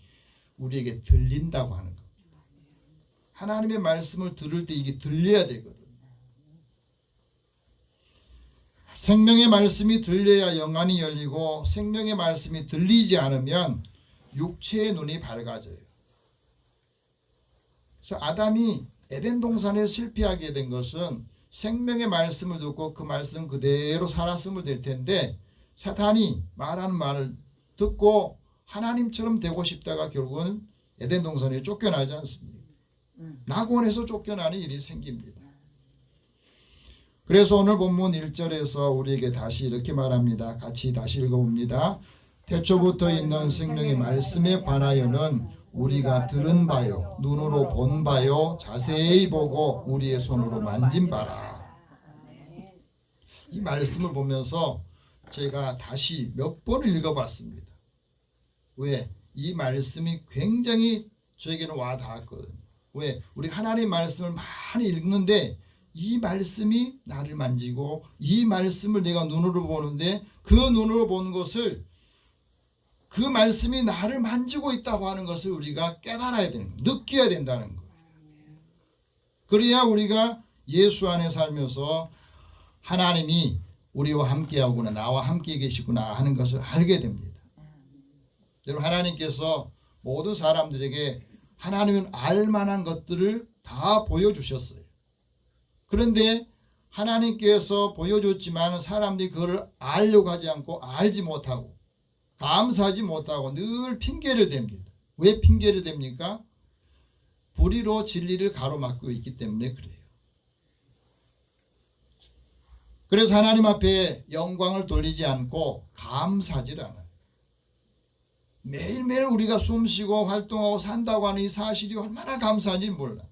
우리에게 들린다고 하는 겁니다. 하나님의 말씀을 들을 때 이게 들려야 되거든요. 생명의 말씀이 들려야 영안이 열리고 생명의 말씀이 들리지 않으면 육체의 눈이 밝아져요. 그래서 아담이 에덴 동산에 실패하게 된 것은 생명의 말씀을 듣고 그 말씀 그대로 살았으면 될 텐데 사탄이 말하는 말을 듣고 하나님처럼 되고 싶다가 결국은 에덴 동산에 쫓겨나지 않습니까? 낙원에서 쫓겨나는 일이 생깁니다. 그래서 오늘 본문 1절에서 우리에게 다시 이렇게 말합니다. 같이 다시 읽어봅니다. 태초부터 있는 생명의 말씀에 관하여는 우리가 들은 바요 눈으로 본 바요 자세히 보고 우리의 손으로 만진 바라. 이 말씀을 보면서 제가 다시 몇 번을 읽어봤습니다. 왜? 이 말씀이 굉장히 저에게는 와닿았거든요. 왜? 우리 하나님의 말씀을 많이 읽는데 이 말씀이 나를 만지고 이 말씀을 내가 눈으로 보는데 그 눈으로 본 것을 그 말씀이 나를 만지고 있다고 하는 것을 우리가 깨달아야 되는 거예요. 느껴야 된다는 거예요. 그래야 우리가 예수 안에 살면서 하나님이 우리와 함께하구나 나와 함께 계시구나 하는 것을 알게 됩니다. 여러분 하나님께서 모든 사람들에게 하나님은 알만한 것들을 다 보여주셨어요. 그런데 하나님께서 보여줬지만 사람들이 그걸 알려고 하지 않고 알지 못하고 감사하지 못하고 늘 핑계를 댑니다. 왜 핑계를 댑니까? 불의로 진리를 가로막고 있기 때문에 그래요. 그래서 하나님 앞에 영광을 돌리지 않고 감사하지 않아요. 매일매일 우리가 숨쉬고 활동하고 산다고 하는 이 사실이 얼마나 감사한지 몰라.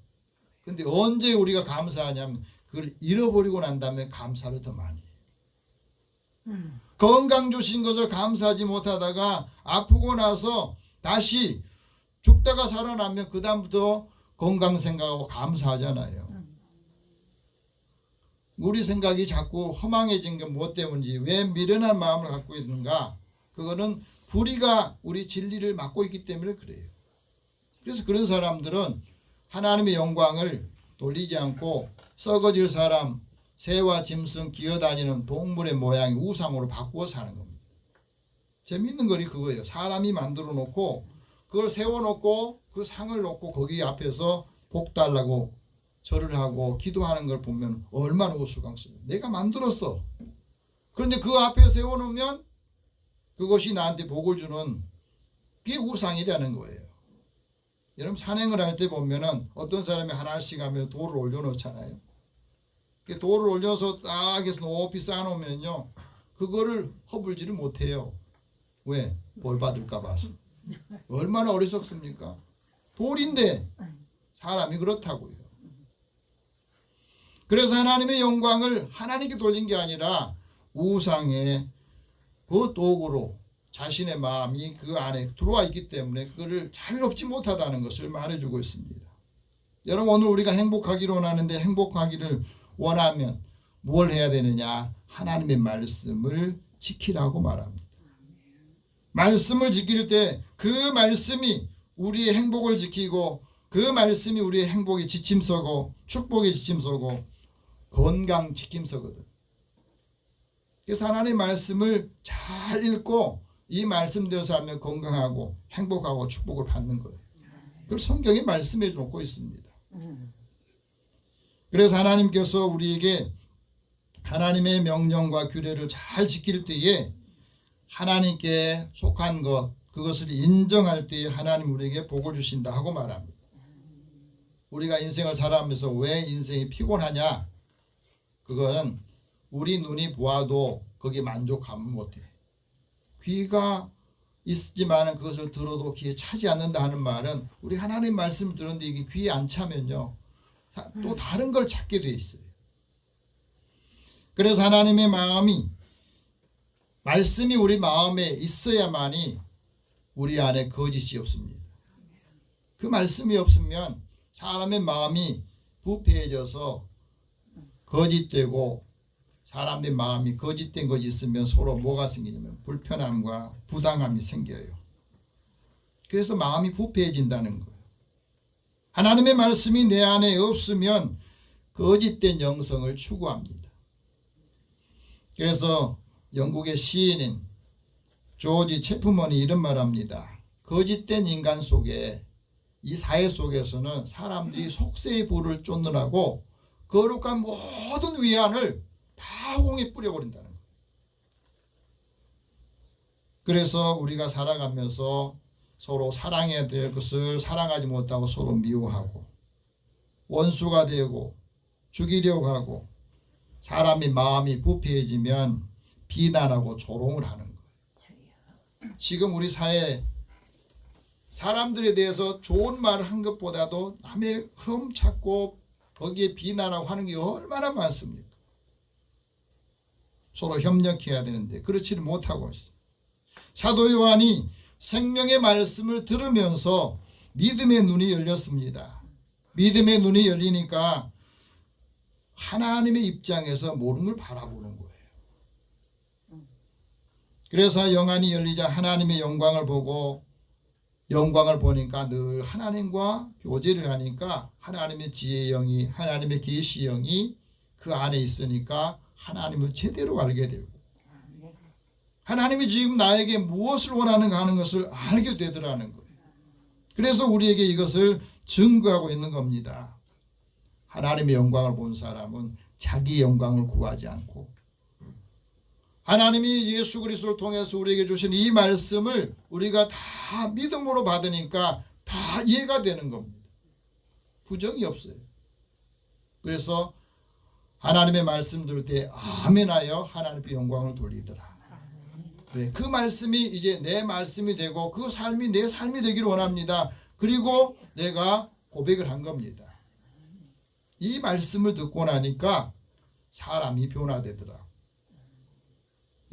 근데 언제 우리가 감사하냐면 그걸 잃어버리고 난 다음에 감사를 더 많이 해요. 건강 주신 것을 감사하지 못하다가 아프고 나서 다시 죽다가 살아나면 그 다음부터 건강 생각하고 감사하잖아요. 우리 생각이 자꾸 허망해진 게 무엇 때문인지 왜 미련한 마음을 갖고 있는가? 그거는 불의가 우리 진리를 막고 있기 때문에 그래요. 그래서 그런 사람들은 하나님의 영광을 돌리지 않고 썩어질 사람, 새와 짐승 기어다니는 동물의 모양이 우상으로 바꾸어 사는 겁니다. 재밌는 거리 그거예요. 사람이 만들어 놓고 그걸 세워놓고 그 상을 놓고 거기 앞에서 복 달라고 절을 하고 기도하는 걸 보면 얼마나 우스꽝스러워요. 내가 만들었어. 그런데 그 앞에 세워놓으면 그것이 나한테 복을 주는 그게 우상이라는 거예요. 여러분 산행을 할 때 보면은 어떤 사람이 하나씩 하면 돌을 올려놓잖아요. 돌을 올려서 딱 해서 높이 쌓아놓으면요 그거를 허물지를 못해요. 왜? 벌 받을까 봐서. 얼마나 어리석습니까? 돌인데 사람이 그렇다고요. 그래서 하나님의 영광을 하나님께 돌린 게 아니라 우상의 그 도구로 자신의 마음이 그 안에 들어와 있기 때문에 그를 자유롭지 못하다는 것을 말해주고 있습니다. 여러분, 오늘 우리가 행복하기를 원하는데 행복하기를 원하면 뭘 해야 되느냐? 하나님의 말씀을 지키라고 말합니다. 말씀을 지킬 때 그 말씀이 우리의 행복을 지키고 그 말씀이 우리의 행복의 지침서고 축복의 지침서고 건강 지킴서거든. 그래서 하나님의 말씀을 잘 읽고 이 말씀대로 살면 건강하고 행복하고 축복을 받는 거예요. 그걸 성경이 말씀해 놓고 있습니다. 그래서 하나님께서 우리에게 하나님의 명령과 규례를 잘 지킬 때에 하나님께 속한 것, 그것을 인정할 때에 하나님 우리에게 복을 주신다 하고 말합니다. 우리가 인생을 살아가면서 왜 인생이 피곤하냐? 그거는 우리 눈이 보아도 거기에 만족하면 못해. 귀가 있지만 그것을 들어도 귀에 차지 않는다 하는 말은 우리 하나님 말씀을 들었는데 이게 귀에 안 차면요 또 다른 걸 찾게 돼 있어요. 그래서 하나님의 마음이 말씀이 우리 마음에 있어야만이 우리 안에 거짓이 없습니다. 그 말씀이 없으면 사람의 마음이 부패해져서 거짓되고 사람의 마음이 거짓된 것이 있으면 서로 뭐가 생기냐면 불편함과 부당함이 생겨요. 그래서 마음이 부패해진다는 거예요. 하나님의 말씀이 내 안에 없으면 거짓된 영성을 추구합니다. 그래서 영국의 시인인 조지 체프먼이 이런 말합니다. 거짓된 인간 속에 이 사회 속에서는 사람들이 속세의 불을 쫓느라고 거룩한 모든 위안을 다 홍에 뿌려버린다는 거예요. 그래서 우리가 살아가면서 서로 사랑해야 될 것을 사랑하지 못하고 서로 미워하고 원수가 되고 죽이려고 하고 사람의 마음이 부패해지면 비난하고 조롱을 하는 거예요. 지금 우리 사회 사람들에 대해서 좋은 말을 한 것보다도 남의 흠 찾고 거기에 비난하고 하는 게 얼마나 많습니까? 서로 협력해야 되는데 그렇지를 못하고 있습니다. 사도 요한이 생명의 말씀을 들으면서 믿음의 눈이 열렸습니다. 믿음의 눈이 열리니까 하나님의 입장에서 모든 걸 바라보는 거예요. 그래서 영안이 열리자 하나님의 영광을 보고 영광을 보니까 늘 하나님과 교제를 하니까 하나님의 지혜의 영이 하나님의 계시의 영이 그 안에 있으니까 하나님을 제대로 알게 되고 하나님이 지금 나에게 무엇을 원하는가 하는 것을 알게 되더라는 거예요. 그래서 우리에게 이것을 증거하고 있는 겁니다. 하나님의 영광을 본 사람은 자기 영광을 구하지 않고 하나님이 예수 그리스도를 통해서 우리에게 주신 이 말씀을 우리가 다 믿음으로 받으니까 다 이해가 되는 겁니다. 부정이 없어요. 그래서 하나님의 말씀 들을 때 아멘하여 하나님의 영광을 돌리더라. 네, 그 말씀이 이제 내 말씀이 되고 그 삶이 내 삶이 되기를 원합니다. 그리고 내가 고백을 한 겁니다. 이 말씀을 듣고 나니까 사람이 변화되더라.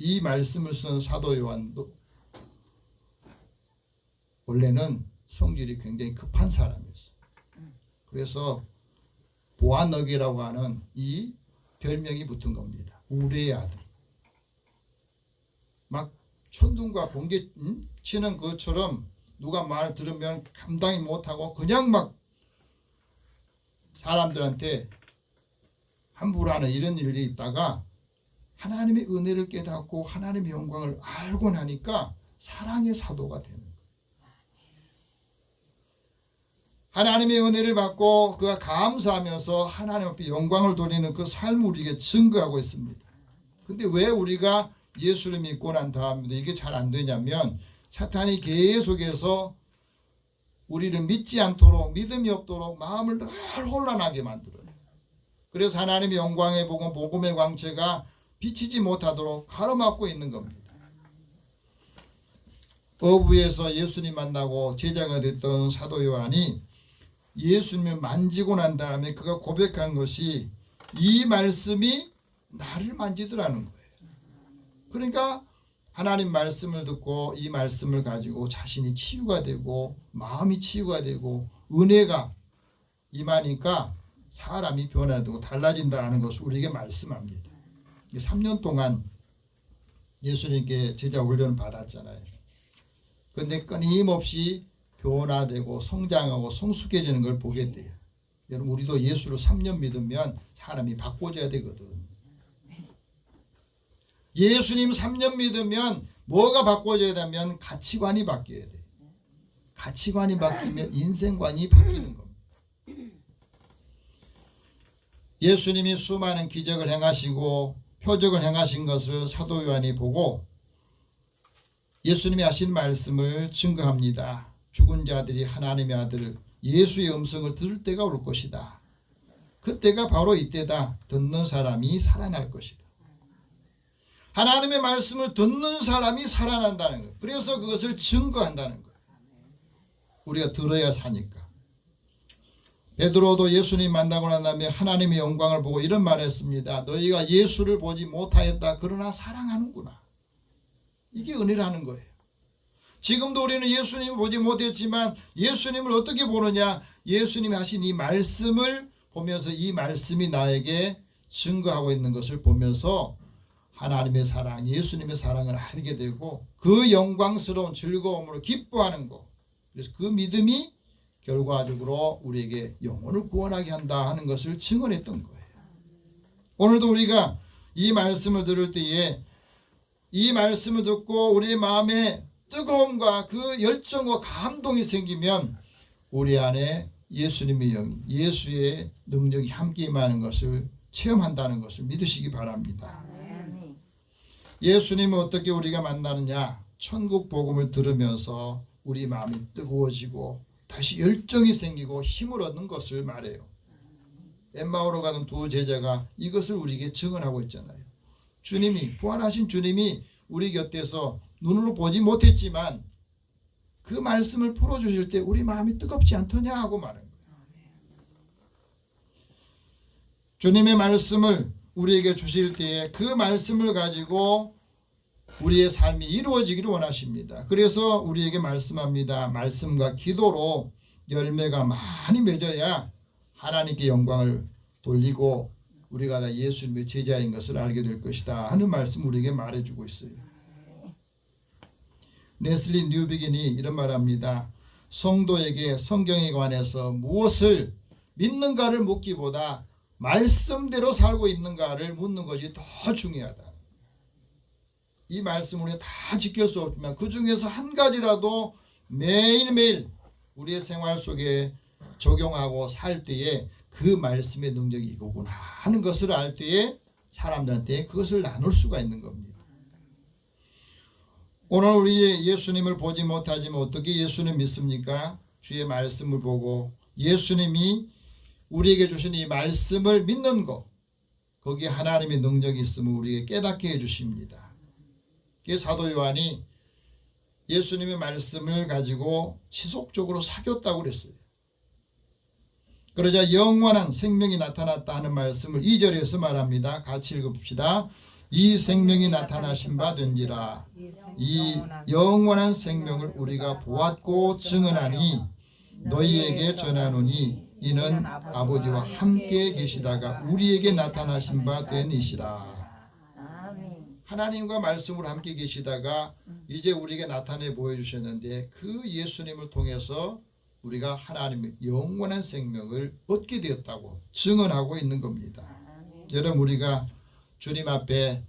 이 말씀을 쓴 사도 요한도 원래는 성질이 굉장히 급한 사람이었어요. 그래서 보아너기라고 하는 이 별명이 붙은 겁니다. 우레의 아들. 막 천둥과 번개 치는 것처럼 누가 말 들으면 감당이 못하고 그냥 막 사람들한테 함부로 하는 이런 일이 있다가 하나님의 은혜를 깨닫고 하나님의 영광을 알고 나니까 사랑의 사도가 되는 거예요. 하나님의 은혜를 받고 그가 감사하면서 하나님 앞에 영광을 돌리는 그 삶을 우리에게 증거하고 있습니다. 근데 왜 우리가 예수를 믿고 난 다음에도 이게 잘 안 되냐면 사탄이 계속해서 우리를 믿지 않도록 믿음이 없도록 마음을 늘 혼란하게 만들어요. 그래서 하나님의 영광의 복음의 광채가 비치지 못하도록 가로막고 있는 겁니다. 어부에서 예수님 만나고 제자가 됐던 사도 요한이 예수님을 만지고 난 다음에 그가 고백한 것이 이 말씀이 나를 만지더라는 거예요. 그러니까 하나님 말씀을 듣고 이 말씀을 가지고 자신이 치유가 되고 마음이 치유가 되고 은혜가 임하니까 사람이 변화되고 달라진다는 것을 우리에게 말씀합니다. 3년 동안 예수님께 제자 훈련을 받았잖아요. 그런데 끊임없이 변화되고 성장하고 성숙해지는 걸 보게 돼요. 여러분, 우리도 예수를 3년 믿으면 사람이 바꿔져야 되거든. 예수님 3년 믿으면 뭐가 바꿔져야 되면 가치관이 바뀌어야 돼. 가치관이 바뀌면 인생관이 바뀌는 겁니다. 예수님이 수많은 기적을 행하시고 표적을 행하신 것을 사도 요한이 보고 예수님이 하신 말씀을 증거합니다. 죽은 자들이 하나님의 아들 예수의 음성을 들을 때가 올 것이다. 그때가 바로 이때다. 듣는 사람이 살아날 것이다. 하나님의 말씀을 듣는 사람이 살아난다는 거예요. 그래서 그것을 증거한다는 거예요. 우리가 들어야 사니까. 베드로도 예수님 만나고 난 다음에 하나님의 영광을 보고 이런 말을 했습니다. 너희가 예수를 보지 못하였다. 그러나 사랑하는구나. 이게 은혜라는 거예요. 지금도 우리는 예수님을 보지 못했지만 예수님을 어떻게 보느냐? 예수님이 하신 이 말씀을 보면서 이 말씀이 나에게 증거하고 있는 것을 보면서 하나님의 사랑, 예수님의 사랑을 알게 되고 그 영광스러운 즐거움으로 기뻐하는 것. 그래서 그 믿음이 결과적으로 우리에게 영혼을 구원하게 한다 하는 것을 증언했던 거예요. 오늘도 우리가 이 말씀을 들을 때에 이 말씀을 듣고 우리의 마음에 뜨거움과 그 열정과 감동이 생기면 우리 안에 예수님의 영이, 예수의 능력이 함께 임하는 것을 체험한다는 것을 믿으시기 바랍니다. 예수님은 어떻게 우리가 만나느냐? 천국 복음을 들으면서 우리 마음이 뜨거워지고 다시 열정이 생기고 힘을 얻는 것을 말해요. 엠마오로 가는 두 제자가 이것을 우리에게 증언하고 있잖아요. 주님이, 부활하신 주님이 우리 곁에서 눈으로 보지 못했지만 그 말씀을 풀어주실 때 우리 마음이 뜨겁지 않더냐 하고 말한 거예요. 주님의 말씀을 우리에게 주실 때에 그 말씀을 가지고 우리의 삶이 이루어지기를 원하십니다. 그래서 우리에게 말씀합니다. 말씀과 기도로 열매가 많이 맺어야 하나님께 영광을 돌리고 우리가 다 예수님의 제자인 것을 알게 될 것이다 하는 말씀 우리에게 말해주고 있어요. 네슬리 뉴비긴이 이런 말합니다. 성도에게 성경에 관해서 무엇을 믿는가를 묻기보다 말씀대로 살고 있는가를 묻는 것이 더 중요하다. 이 말씀 우리가 다 지킬 수 없지만 그 중에서 한 가지라도 매일매일 우리의 생활 속에 적용하고 살 때에 그 말씀의 능력이 이거구나 하는 것을 알 때에 사람들한테 그것을 나눌 수가 있는 겁니다. 오늘 우리 예수님을 보지 못하지만 어떻게 예수님 믿습니까? 주의 말씀을 보고 예수님이 우리에게 주신 이 말씀을 믿는 것, 거기에 하나님의 능력이 있음을 우리에게 깨닫게 해주십니다. 사도 요한이 예수님의 말씀을 가지고 지속적으로 사귀었다고 그랬어요. 그러자 영원한 생명이 나타났다 하는 말씀을 2절에서 말합니다. 같이 읽읍시다. 이 생명이 나타나신 바 된지라. 이 영원한 생명을 우리가 보았고 증언하니 너희에게 전하노니 이는 아버지와 함께 계시다가 우리에게 나타나신 바 된 이시라. 하나님과 말씀으로 함께 계시다가 이제 우리에게 나타내 보여주셨는데 그 예수님을 통해서 우리가 하나님의 영원한 생명을 얻게 되었다고 증언하고 있는 겁니다. 여러분, 우리가 주님 앞에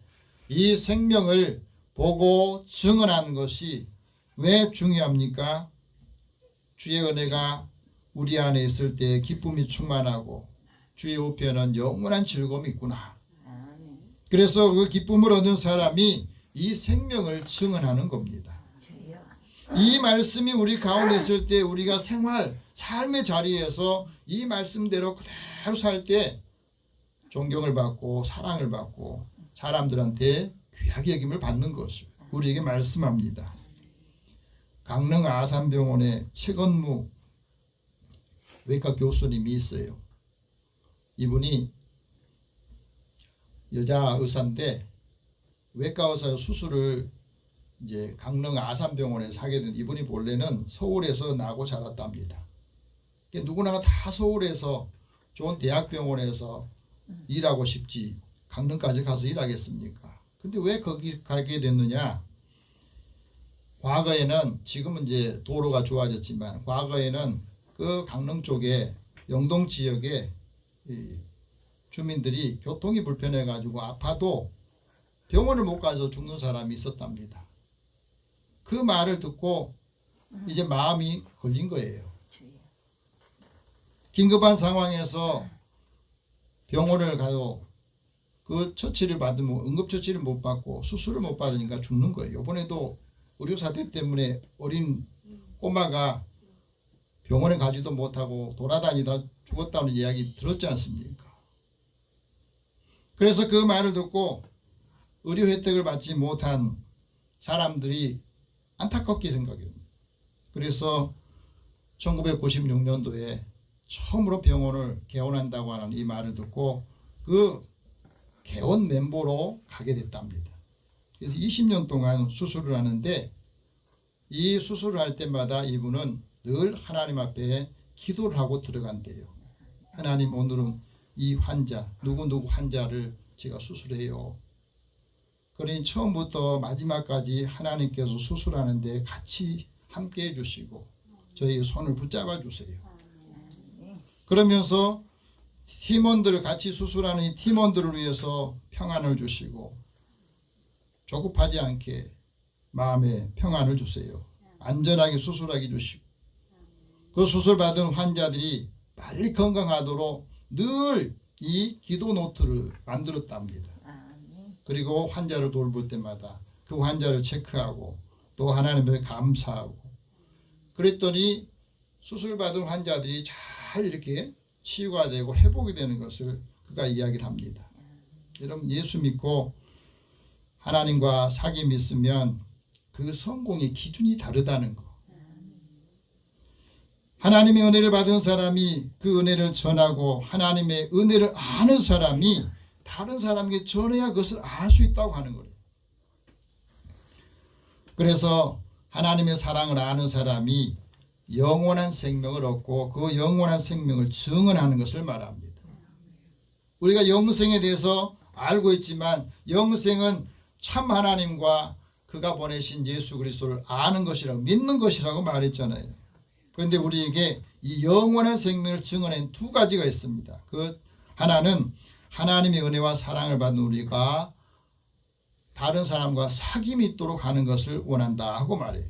이 생명을 보고 증언하는 것이 왜 중요합니까? 주의 은혜가 우리 안에 있을 때 기쁨이 충만하고 주의 우편은 영원한 즐거움이 있구나. 그래서 그 기쁨을 얻은 사람이 이 생명을 증언하는 겁니다. 이 말씀이 우리 가운데 있을 때 우리가 삶의 자리에서 이 말씀대로 그대로 살 때 존경을 받고 사랑을 받고 사람들한테 귀하게 여김을 받는 것을 우리에게 말씀합니다. 강릉 아산병원에 최건무 외과 교수님이 있어요. 이분이 여자 의사인데 외과 의사 수술을 이제 강릉 아산병원에 사게 된 이분이 본래는 서울에서 나고 자랐답니다. 누구나 다 서울에서 좋은 대학병원에서 일하고 싶지 강릉까지 가서 일하겠습니까? 근데 왜 거기 가게 됐느냐? 과거에는, 지금은 이제 도로가 좋아졌지만 과거에는 그 강릉 쪽에 영동 지역에 이 주민들이 교통이 불편해 가지고 아파도 병원을 못 가서 죽는 사람이 있었답니다. 그 말을 듣고 이제 마음이 걸린 거예요. 긴급한 상황에서 병원을 가도 그 처치를 받으면 응급처치를 못 받고 수술을 못 받으니까 죽는 거예요. 이번에도 의료사태 때문에 어린 꼬마가 병원에 가지도 못하고 돌아다니다 죽었다는 이야기 들었지 않습니까? 그래서 그 말을 듣고 의료 혜택을 받지 못한 사람들이 안타깝게 생각해요. 그래서 1996년도에 처음으로 병원을 개원한다고 하는 이 말을 듣고 그 개원 멤버로 가게 됐답니다. 그래서 20년 동안 수술을 하는데 이 수술을 할 때마다 이분은 늘 하나님 앞에 기도를 하고 들어간대요. 하나님, 오늘은 이 환자, 누구 환자를 제가 수술해요. 그러니 처음부터 마지막까지 하나님께서 수술하는데 같이 함께 해주시고 저희 손을 붙잡아 주세요. 그러면서 팀원들, 같이 수술하는 이 팀원들을 위해서 평안을 주시고 조급하지 않게 마음에 평안을 주세요. 안전하게 수술하게 주시고 그 수술받은 환자들이 빨리 건강하도록 늘 이 기도 노트를 만들었답니다. 그리고 환자를 돌볼 때마다 그 환자를 체크하고 또 하나님께 감사하고 그랬더니 수술받은 환자들이 잘 이렇게 치유가 되고 회복이 되는 것을 그가 이야기를 합니다. 여러분, 예수 믿고 하나님과 사귐이 있으면 그 성공의 기준이 다르다는 거. 하나님의 은혜를 받은 사람이 그 은혜를 전하고 하나님의 은혜를 아는 사람이 다른 사람에게 전해야 그것을 알 수 있다고 하는 거예요. 그래서 하나님의 사랑을 아는 사람이 영원한 생명을 얻고 그 영원한 생명을 증언하는 것을 말합니다. 우리가 영생에 대해서 알고 있지만 영생은 참 하나님과 그가 보내신 예수 그리스도를 아는 것이라고, 믿는 것이라고 말했잖아요. 그런데 우리에게 이 영원한 생명을 증언한 두 가지가 있습니다. 그 하나는 하나님의 은혜와 사랑을 받는 우리가 다른 사람과 사귐이 있도록 하는 것을 원한다 하고 말해요.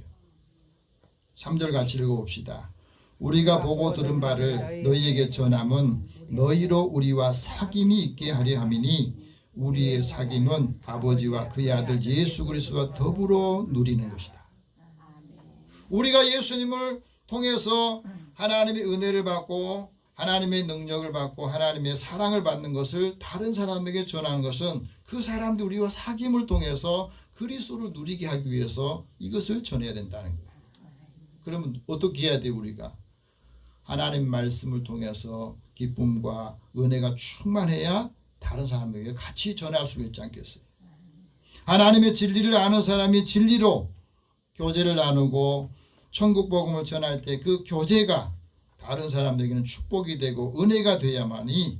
3절 같이 읽어봅시다. 우리가 보고 들은 바를 너희에게 전함은 너희로 우리와 사귐이 있게 하려 함이니 우리의 사귐은 아버지와 그의 아들 예수 그리스도와 더불어 누리는 것이다. 우리가 예수님을 통해서 하나님의 은혜를 받고 하나님의 능력을 받고 하나님의 사랑을 받는 것을 다른 사람에게 전하는 것은 그 사람들이 우리와 사귐을 통해서 그리스도를 누리게 하기 위해서 이것을 전해야 된다는 거예요. 그러면 어떻게 해야 돼? 우리가 하나님 말씀을 통해서 기쁨과 은혜가 충만해야 다른 사람에게 같이 전할 수 있지 않겠어요? 하나님의 진리를 아는 사람이 진리로 교제를 나누고 천국 복음을 전할 때 그 교제가 다른 사람들에게는 축복이 되고 은혜가 돼야만이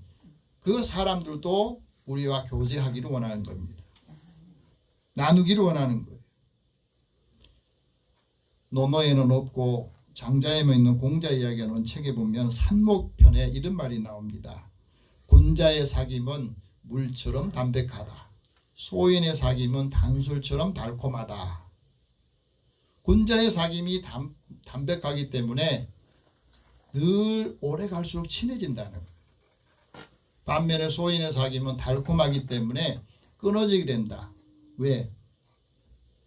그 사람들도 우리와 교제하기를 원하는 겁니다. 나누기를 원하는 거예요. 노노에는 없고 장자에만 있는 공자 이야기하는 책에 보면 산목편에 이런 말이 나옵니다. 군자의 사귐은 물처럼 담백하다. 소인의 사귐은 단술처럼 달콤하다. 군자의 사귐이 담백하기 때문에 늘 오래 갈수록 친해진다는 거예요. 반면에 소인의 사귐은 달콤하기 때문에 끊어지게 된다. 왜?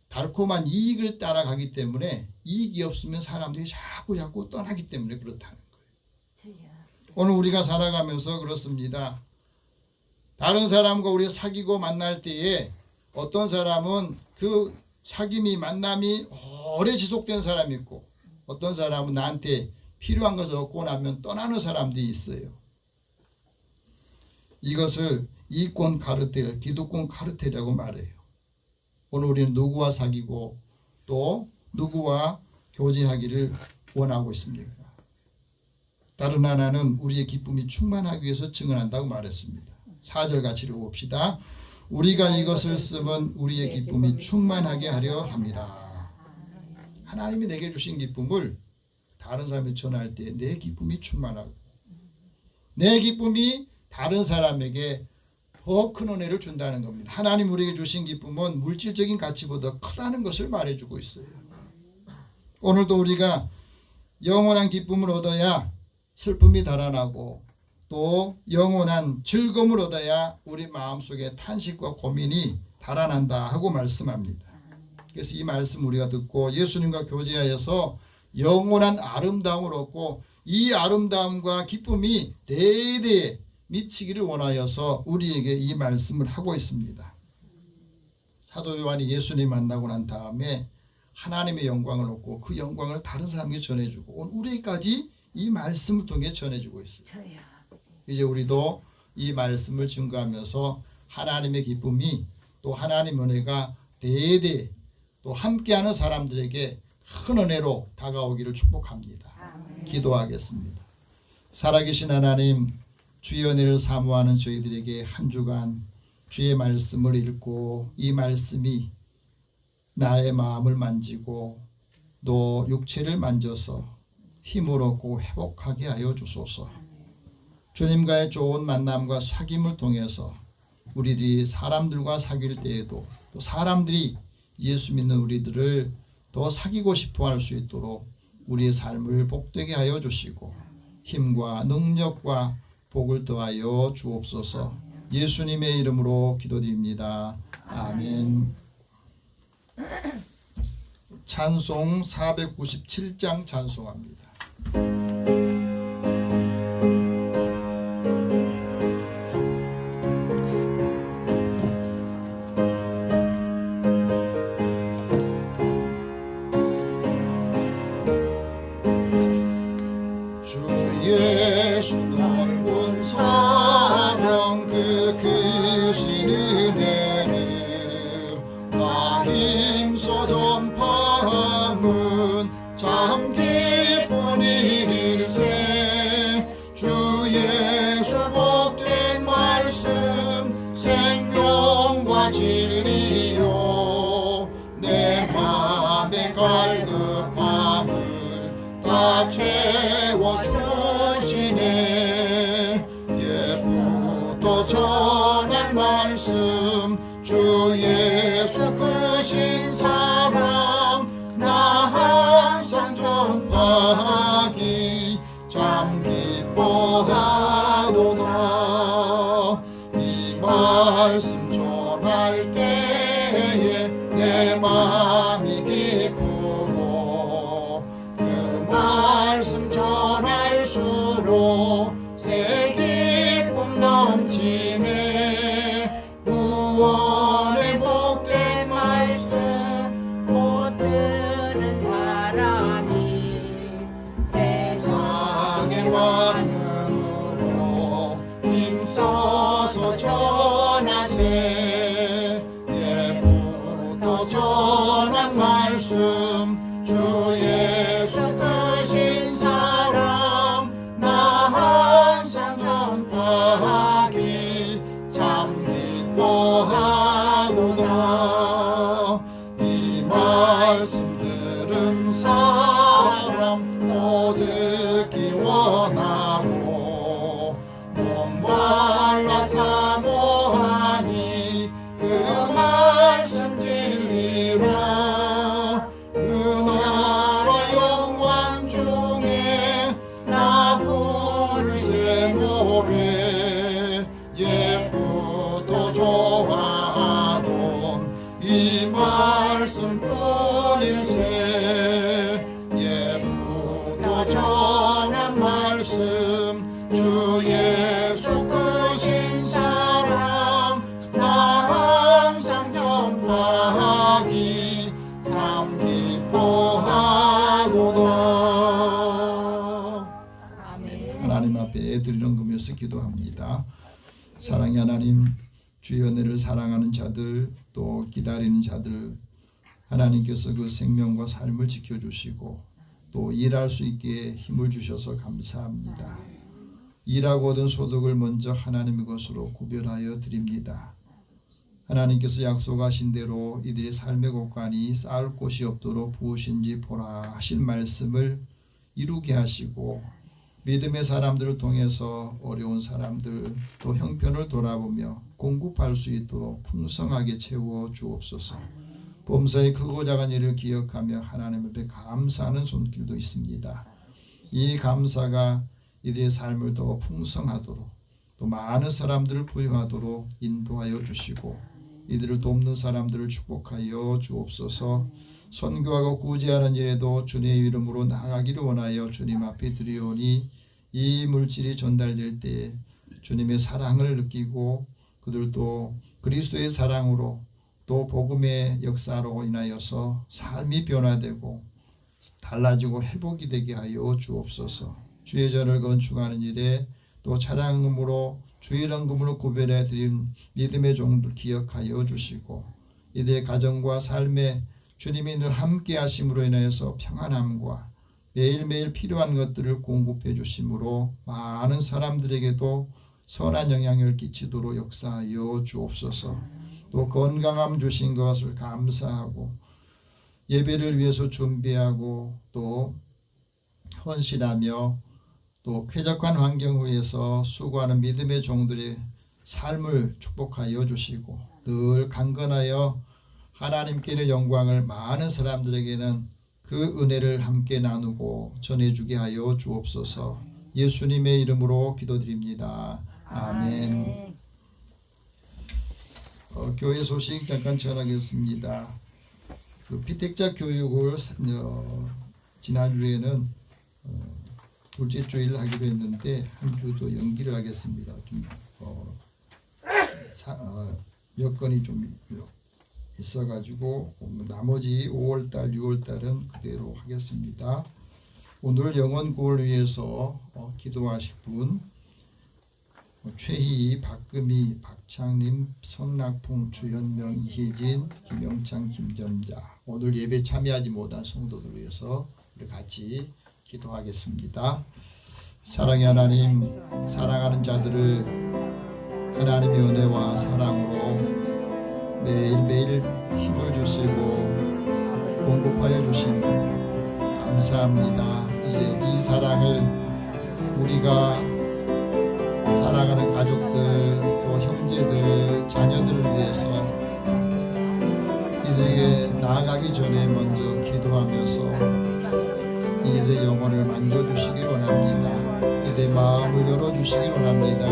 달콤한 이익을 따라가기 때문에 이익이 없으면 사람들이 자꾸 떠나기 때문에 그렇다는 거예요. 오늘 우리가 살아가면서 그렇습니다. 다른 사람과 우리가 사귀고 만날 때에 어떤 사람은 그 사귐이 만남이 오래 지속된 사람이 있고 어떤 사람은 나한테 필요한 것을 얻고 나면 떠나는 사람들이 있어요. 이것을 이권 카르텔, 기득권 카르텔이라고 말해요. 오늘 우리는 누구와 사귀고 또 누구와 교제하기를 원하고 있습니까? 다른 하나는 우리의 기쁨이 충만하기 위해서 증언한다고 말했습니다. 4절 같이 읽어봅시다. 우리가 이것을 쓰면 우리의 기쁨이 충만하게 하려 함이라. 하나님이 내게 주신 기쁨을 다른 사람에게 전할 때 내 기쁨이 충만하고 내 기쁨이 다른 사람에게 더 큰 은혜를 준다는 겁니다. 하나님 우리에게 주신 기쁨은 물질적인 가치보다 크다는 것을 말해주고 있어요. 오늘도 우리가 영원한 기쁨을 얻어야 슬픔이 달아나고 또 영원한 즐거움을 얻어야 우리 마음속에 탄식과 고민이 달아난다 하고 말씀합니다. 그래서 이 말씀 우리가 듣고 예수님과 교제하여서 영원한 아름다움을 얻고 이 아름다움과 기쁨이 대대에 미치기를 원하여서 우리에게 이 말씀을 하고 있습니다. 사도 요한이 예수님 만나고 난 다음에 하나님의 영광을 얻고 그 영광을 다른 사람에게 전해주고 오늘 우리까지 이 말씀을 통해 전해주고 있어요. 이제 우리도 이 말씀을 증거하면서 하나님의 기쁨이 또 하나님 은혜가 대대 또 함께하는 사람들에게 큰 은혜로 다가오기를 축복합니다. 기도하겠습니다. 살아계신 하나님, 주의 은혜를 사모하는 저희들에게 한 주간 주의 말씀을 읽고 이 말씀이 나의 마음을 만지고 또 육체를 만져서 힘을 얻고 회복하게 하여 주소서. 주님과의 좋은 만남과 사귐을 통해서 우리들이 사람들과 사귈 때에도 또 사람들이 예수 믿는 우리들을 더 사귀고 싶어 할 수 있도록 우리의 삶을 복되게 하여 주시고 힘과 능력과 복을 더하여 주옵소서. 예수님의 이름으로 기도드립니다. 아멘. 찬송 497장 찬송합니다. 예수 넓은 사랑 그 크신 은혜를 나 힘써 전파함은 참 기쁜 일일세. 주 예수 복된 말씀 생명과 진리요 내 맘에 갈급 맘을 다 채워주시네. 예부터 전한 말씀 주 예수 크신 사랑 나 항상 전파하기 참 기뻐하도다. 이 말씀 전할 때에 내 마음이 기쁘고 그 말씀 전할수록 새 기쁨 넘치네. 구원의 복된 말씀 못 들은 사람이 세상의 만으로 힘써서 전하세. 예부터 전한 말씀 주 예수 크신 사랑 나 항상 전파하기 참 기뻐하도다. 이 말씀 들은 사람 또 듣기 원하고 목말라 사모하니 그 말씀 진리라. 은하라 영광 중에 나 부를 새 노래 예부터 좋아하던 이 말씀뿐일세. 예부터 전한 말씀 주 예수 크신 사랑 나 항상 전파하기 참 기뻐하도다. 하나님 앞에 드리는 금요서 기도합니다. 사랑의 하나님, 주의 은혜를 사랑하는 자들 또 기다리는 자들 하나님께서 그 생명과 삶을 지켜주시고 또 일할 수 있게 힘을 주셔서 감사합니다. 일하고 얻은 소득을 먼저 하나님의 것으로 구별하여 드립니다. 하나님께서 약속하신 대로 이들의 삶의 곳간이 쌓을 곳이 없도록 부으신지 보라 하신 말씀을 이루게 하시고 믿음의 사람들을 통해서 어려운 사람들 또 형편을 돌아보며 공급할 수 있도록 풍성하게 채워 주옵소서. 범사의 크고 작은 일을 기억하며 하나님 앞에 감사하는 손길도 있습니다. 이 감사가 이들의 삶을 더 풍성하도록 또 많은 사람들을 부여하도록 인도하여 주시고 이들을 돕는 사람들을 축복하여 주옵소서. 선교하고 구제하는 일에도 주님의 이름으로 나아가기를 원하여 주님 앞에 드리오니 이 물질이 전달될 때 주님의 사랑을 느끼고 그들도 그리스도의 사랑으로 또 복음의 역사로 인하여서 삶이 변화되고 달라지고 회복이 되게 하여 주옵소서. 주의 전을 건축하는 일에 또 차량금으로 주의 헌금으로 구별해 드린 믿음의 종들 기억하여 주시고 이들의 가정과 삶에 주님이 늘 함께 하심으로 인하여서 평안함과 매일매일 필요한 것들을 공급해 주심으로 많은 사람들에게도 선한 영향을 끼치도록 역사하여 주옵소서. 또 건강함 주신 것을 감사하고 예배를 위해서 준비하고 또 헌신하며 또 쾌적한 환경을 위해서 수고하는 믿음의 종들의 삶을 축복하여 주시고 늘 강건하여 하나님께는 영광을 많은 사람들에게는 그 은혜를 함께 나누고 전해주게 하여 주옵소서. 예수님의 이름으로 기도드립니다. 아멘. 교회 소식 잠깐 전하겠습니다. 그 피택자 교육을 지난주에는 둘째 주일 하기로 했는데 한 주도 연기를 하겠습니다. 좀 여건이 좀 있어가지고 나머지 5월달, 6월달은 그대로 하겠습니다. 오늘 영혼 구원을 위해서 기도하실 분 최희, 박금희, 박창림, 성낙풍, 주현명, 이혜진, 김영창, 김점자 오늘 예배 참여하지 못한 성도들을 위해서 우리 같이 기도하겠습니다. 사랑의 하나님, 사랑하는 자들을 하나님의 은혜와 사랑으로 매일매일 힘을 주시고 공급하여 주신 감사합니다. 이제 이 사랑을 우리가 사랑하는 가족들 또 형제들 자녀들을 위해서 이들에게 나아가기 전에 먼저 기도하면서 이들의 영혼을 만져주시기 원합니다. 이들의 마음을 열어주시기 원합니다.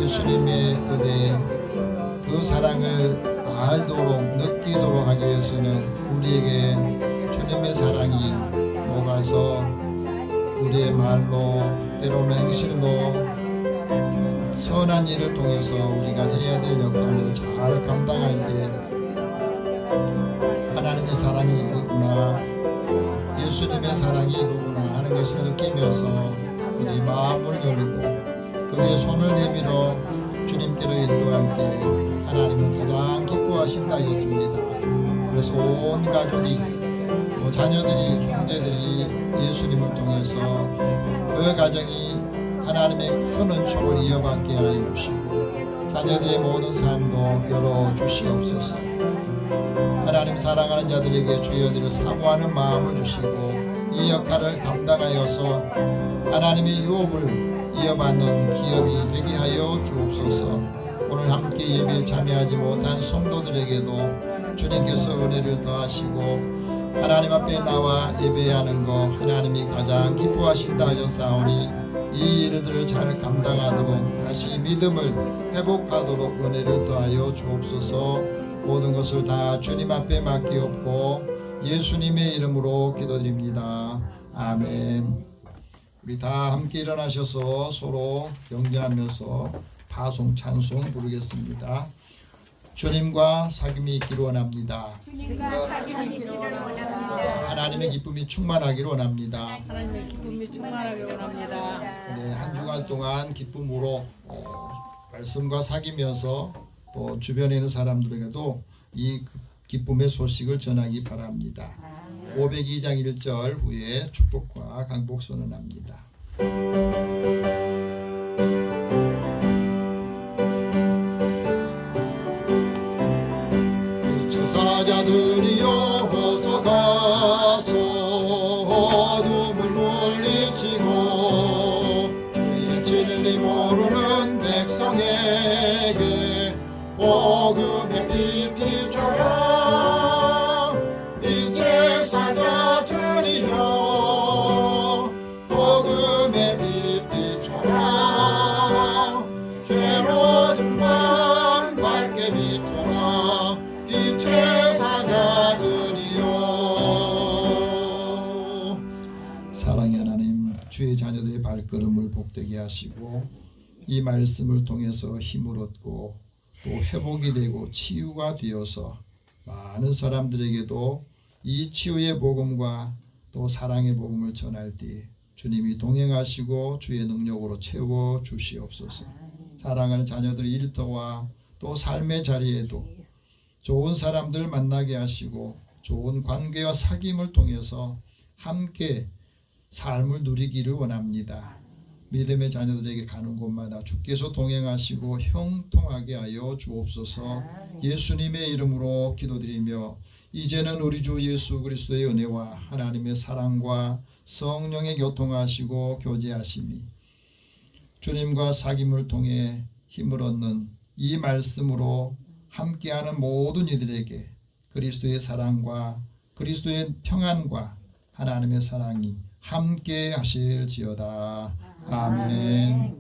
예수님의 은혜 그 사랑을 알도록 느끼도록 하기 위해서는 우리에게 주님의 사랑이 녹아서 우리의 말로 때로는 행실로 선한 일을 통해서 우리가 해야 될 역할을 잘 감당할 때 하나님의 사랑이 이구나 예수님의 사랑이 이구나 하는 것을 느끼면서 그들이 마음을 열고 그들의 손을 내밀어 주님께로 인도할 때 하나님은 가장 기뻐하신다 했습니다. 그래서 온 가족이 자녀들이 형제들이 예수님을 통해서 그 가정이 하나님의 큰 은총을 이어받게 하여 주시고 자녀들의 모든 삶도 열어주시옵소서. 하나님 사랑하는 자들에게 주여들을 사모하는 마음을 주시고 이 역할을 감당하여서 하나님의 유업을 이어받는 기업이 되게 하여 주옵소서. 오늘 함께 예배에 참여하지 못한 성도들에게도 주님께서 은혜를 더하시고 하나님 앞에 나와 예배하는 거 하나님이 가장 기뻐하신다 하셨사오니 이 일들을 잘 감당하도록 다시 믿음을 회복하도록 은혜를 더하여 주옵소서. 모든 것을 다 주님 앞에 맡기옵고 예수님의 이름으로 기도드립니다. 아멘. 우리 다 함께 일어나셔서 서로 경배하면서 파송 찬송 부르겠습니다. 주님과 사귐이 있기를 원합니다. 주님과 사귐이 있기를 원합니다. 하나님의 기쁨이 충만하기를 원합니다. 하나님의 기쁨이 충만하길 원합니다. 네, 한 주간 동안 기쁨으로 말씀과 사귀면서 또 주변에 있는 사람들에게도 이 기쁨의 소식을 전하기 바랍니다. 502장 1절 후에 축복과 강복 선언합니다. 사자들이여 어서 가서 어둠을 물리치고 주의 진리 모르는 백성에게 복음의 빛 비춰라. 이제 사자들이여 복음의 빛 비춰라. 죄로운 밤 밝게 비춰라. 빛의 사자들이여. 사랑의 하나님, 주의 자녀들의 발걸음을 복되게 하시고 이 말씀을 통해서 힘을 얻고 또 회복이 되고 치유가 되어서 많은 사람들에게도 이 치유의 복음과 또 사랑의 복음을 전할 때 주님이 동행하시고 주의 능력으로 채워 주시옵소서. 사랑하는 자녀들의 일터와 또 삶의 자리에도 좋은 사람들 만나게 하시고 좋은 관계와 사귐을 통해서 함께 삶을 누리기를 원합니다. 믿음의 자녀들에게 가는 곳마다 주께서 동행하시고 형통하게 하여 주옵소서. 예수님의 이름으로 기도드리며 이제는 우리 주 예수 그리스도의 은혜와 하나님의 사랑과 성령의 교통하시고 교제하심이 주님과 사귐을 통해 힘을 얻는 이 말씀으로 함께하는 모든 이들에게 그리스도의 사랑과 그리스도의 평안과 하나님의 사랑이 함께 하실지어다. 아멘.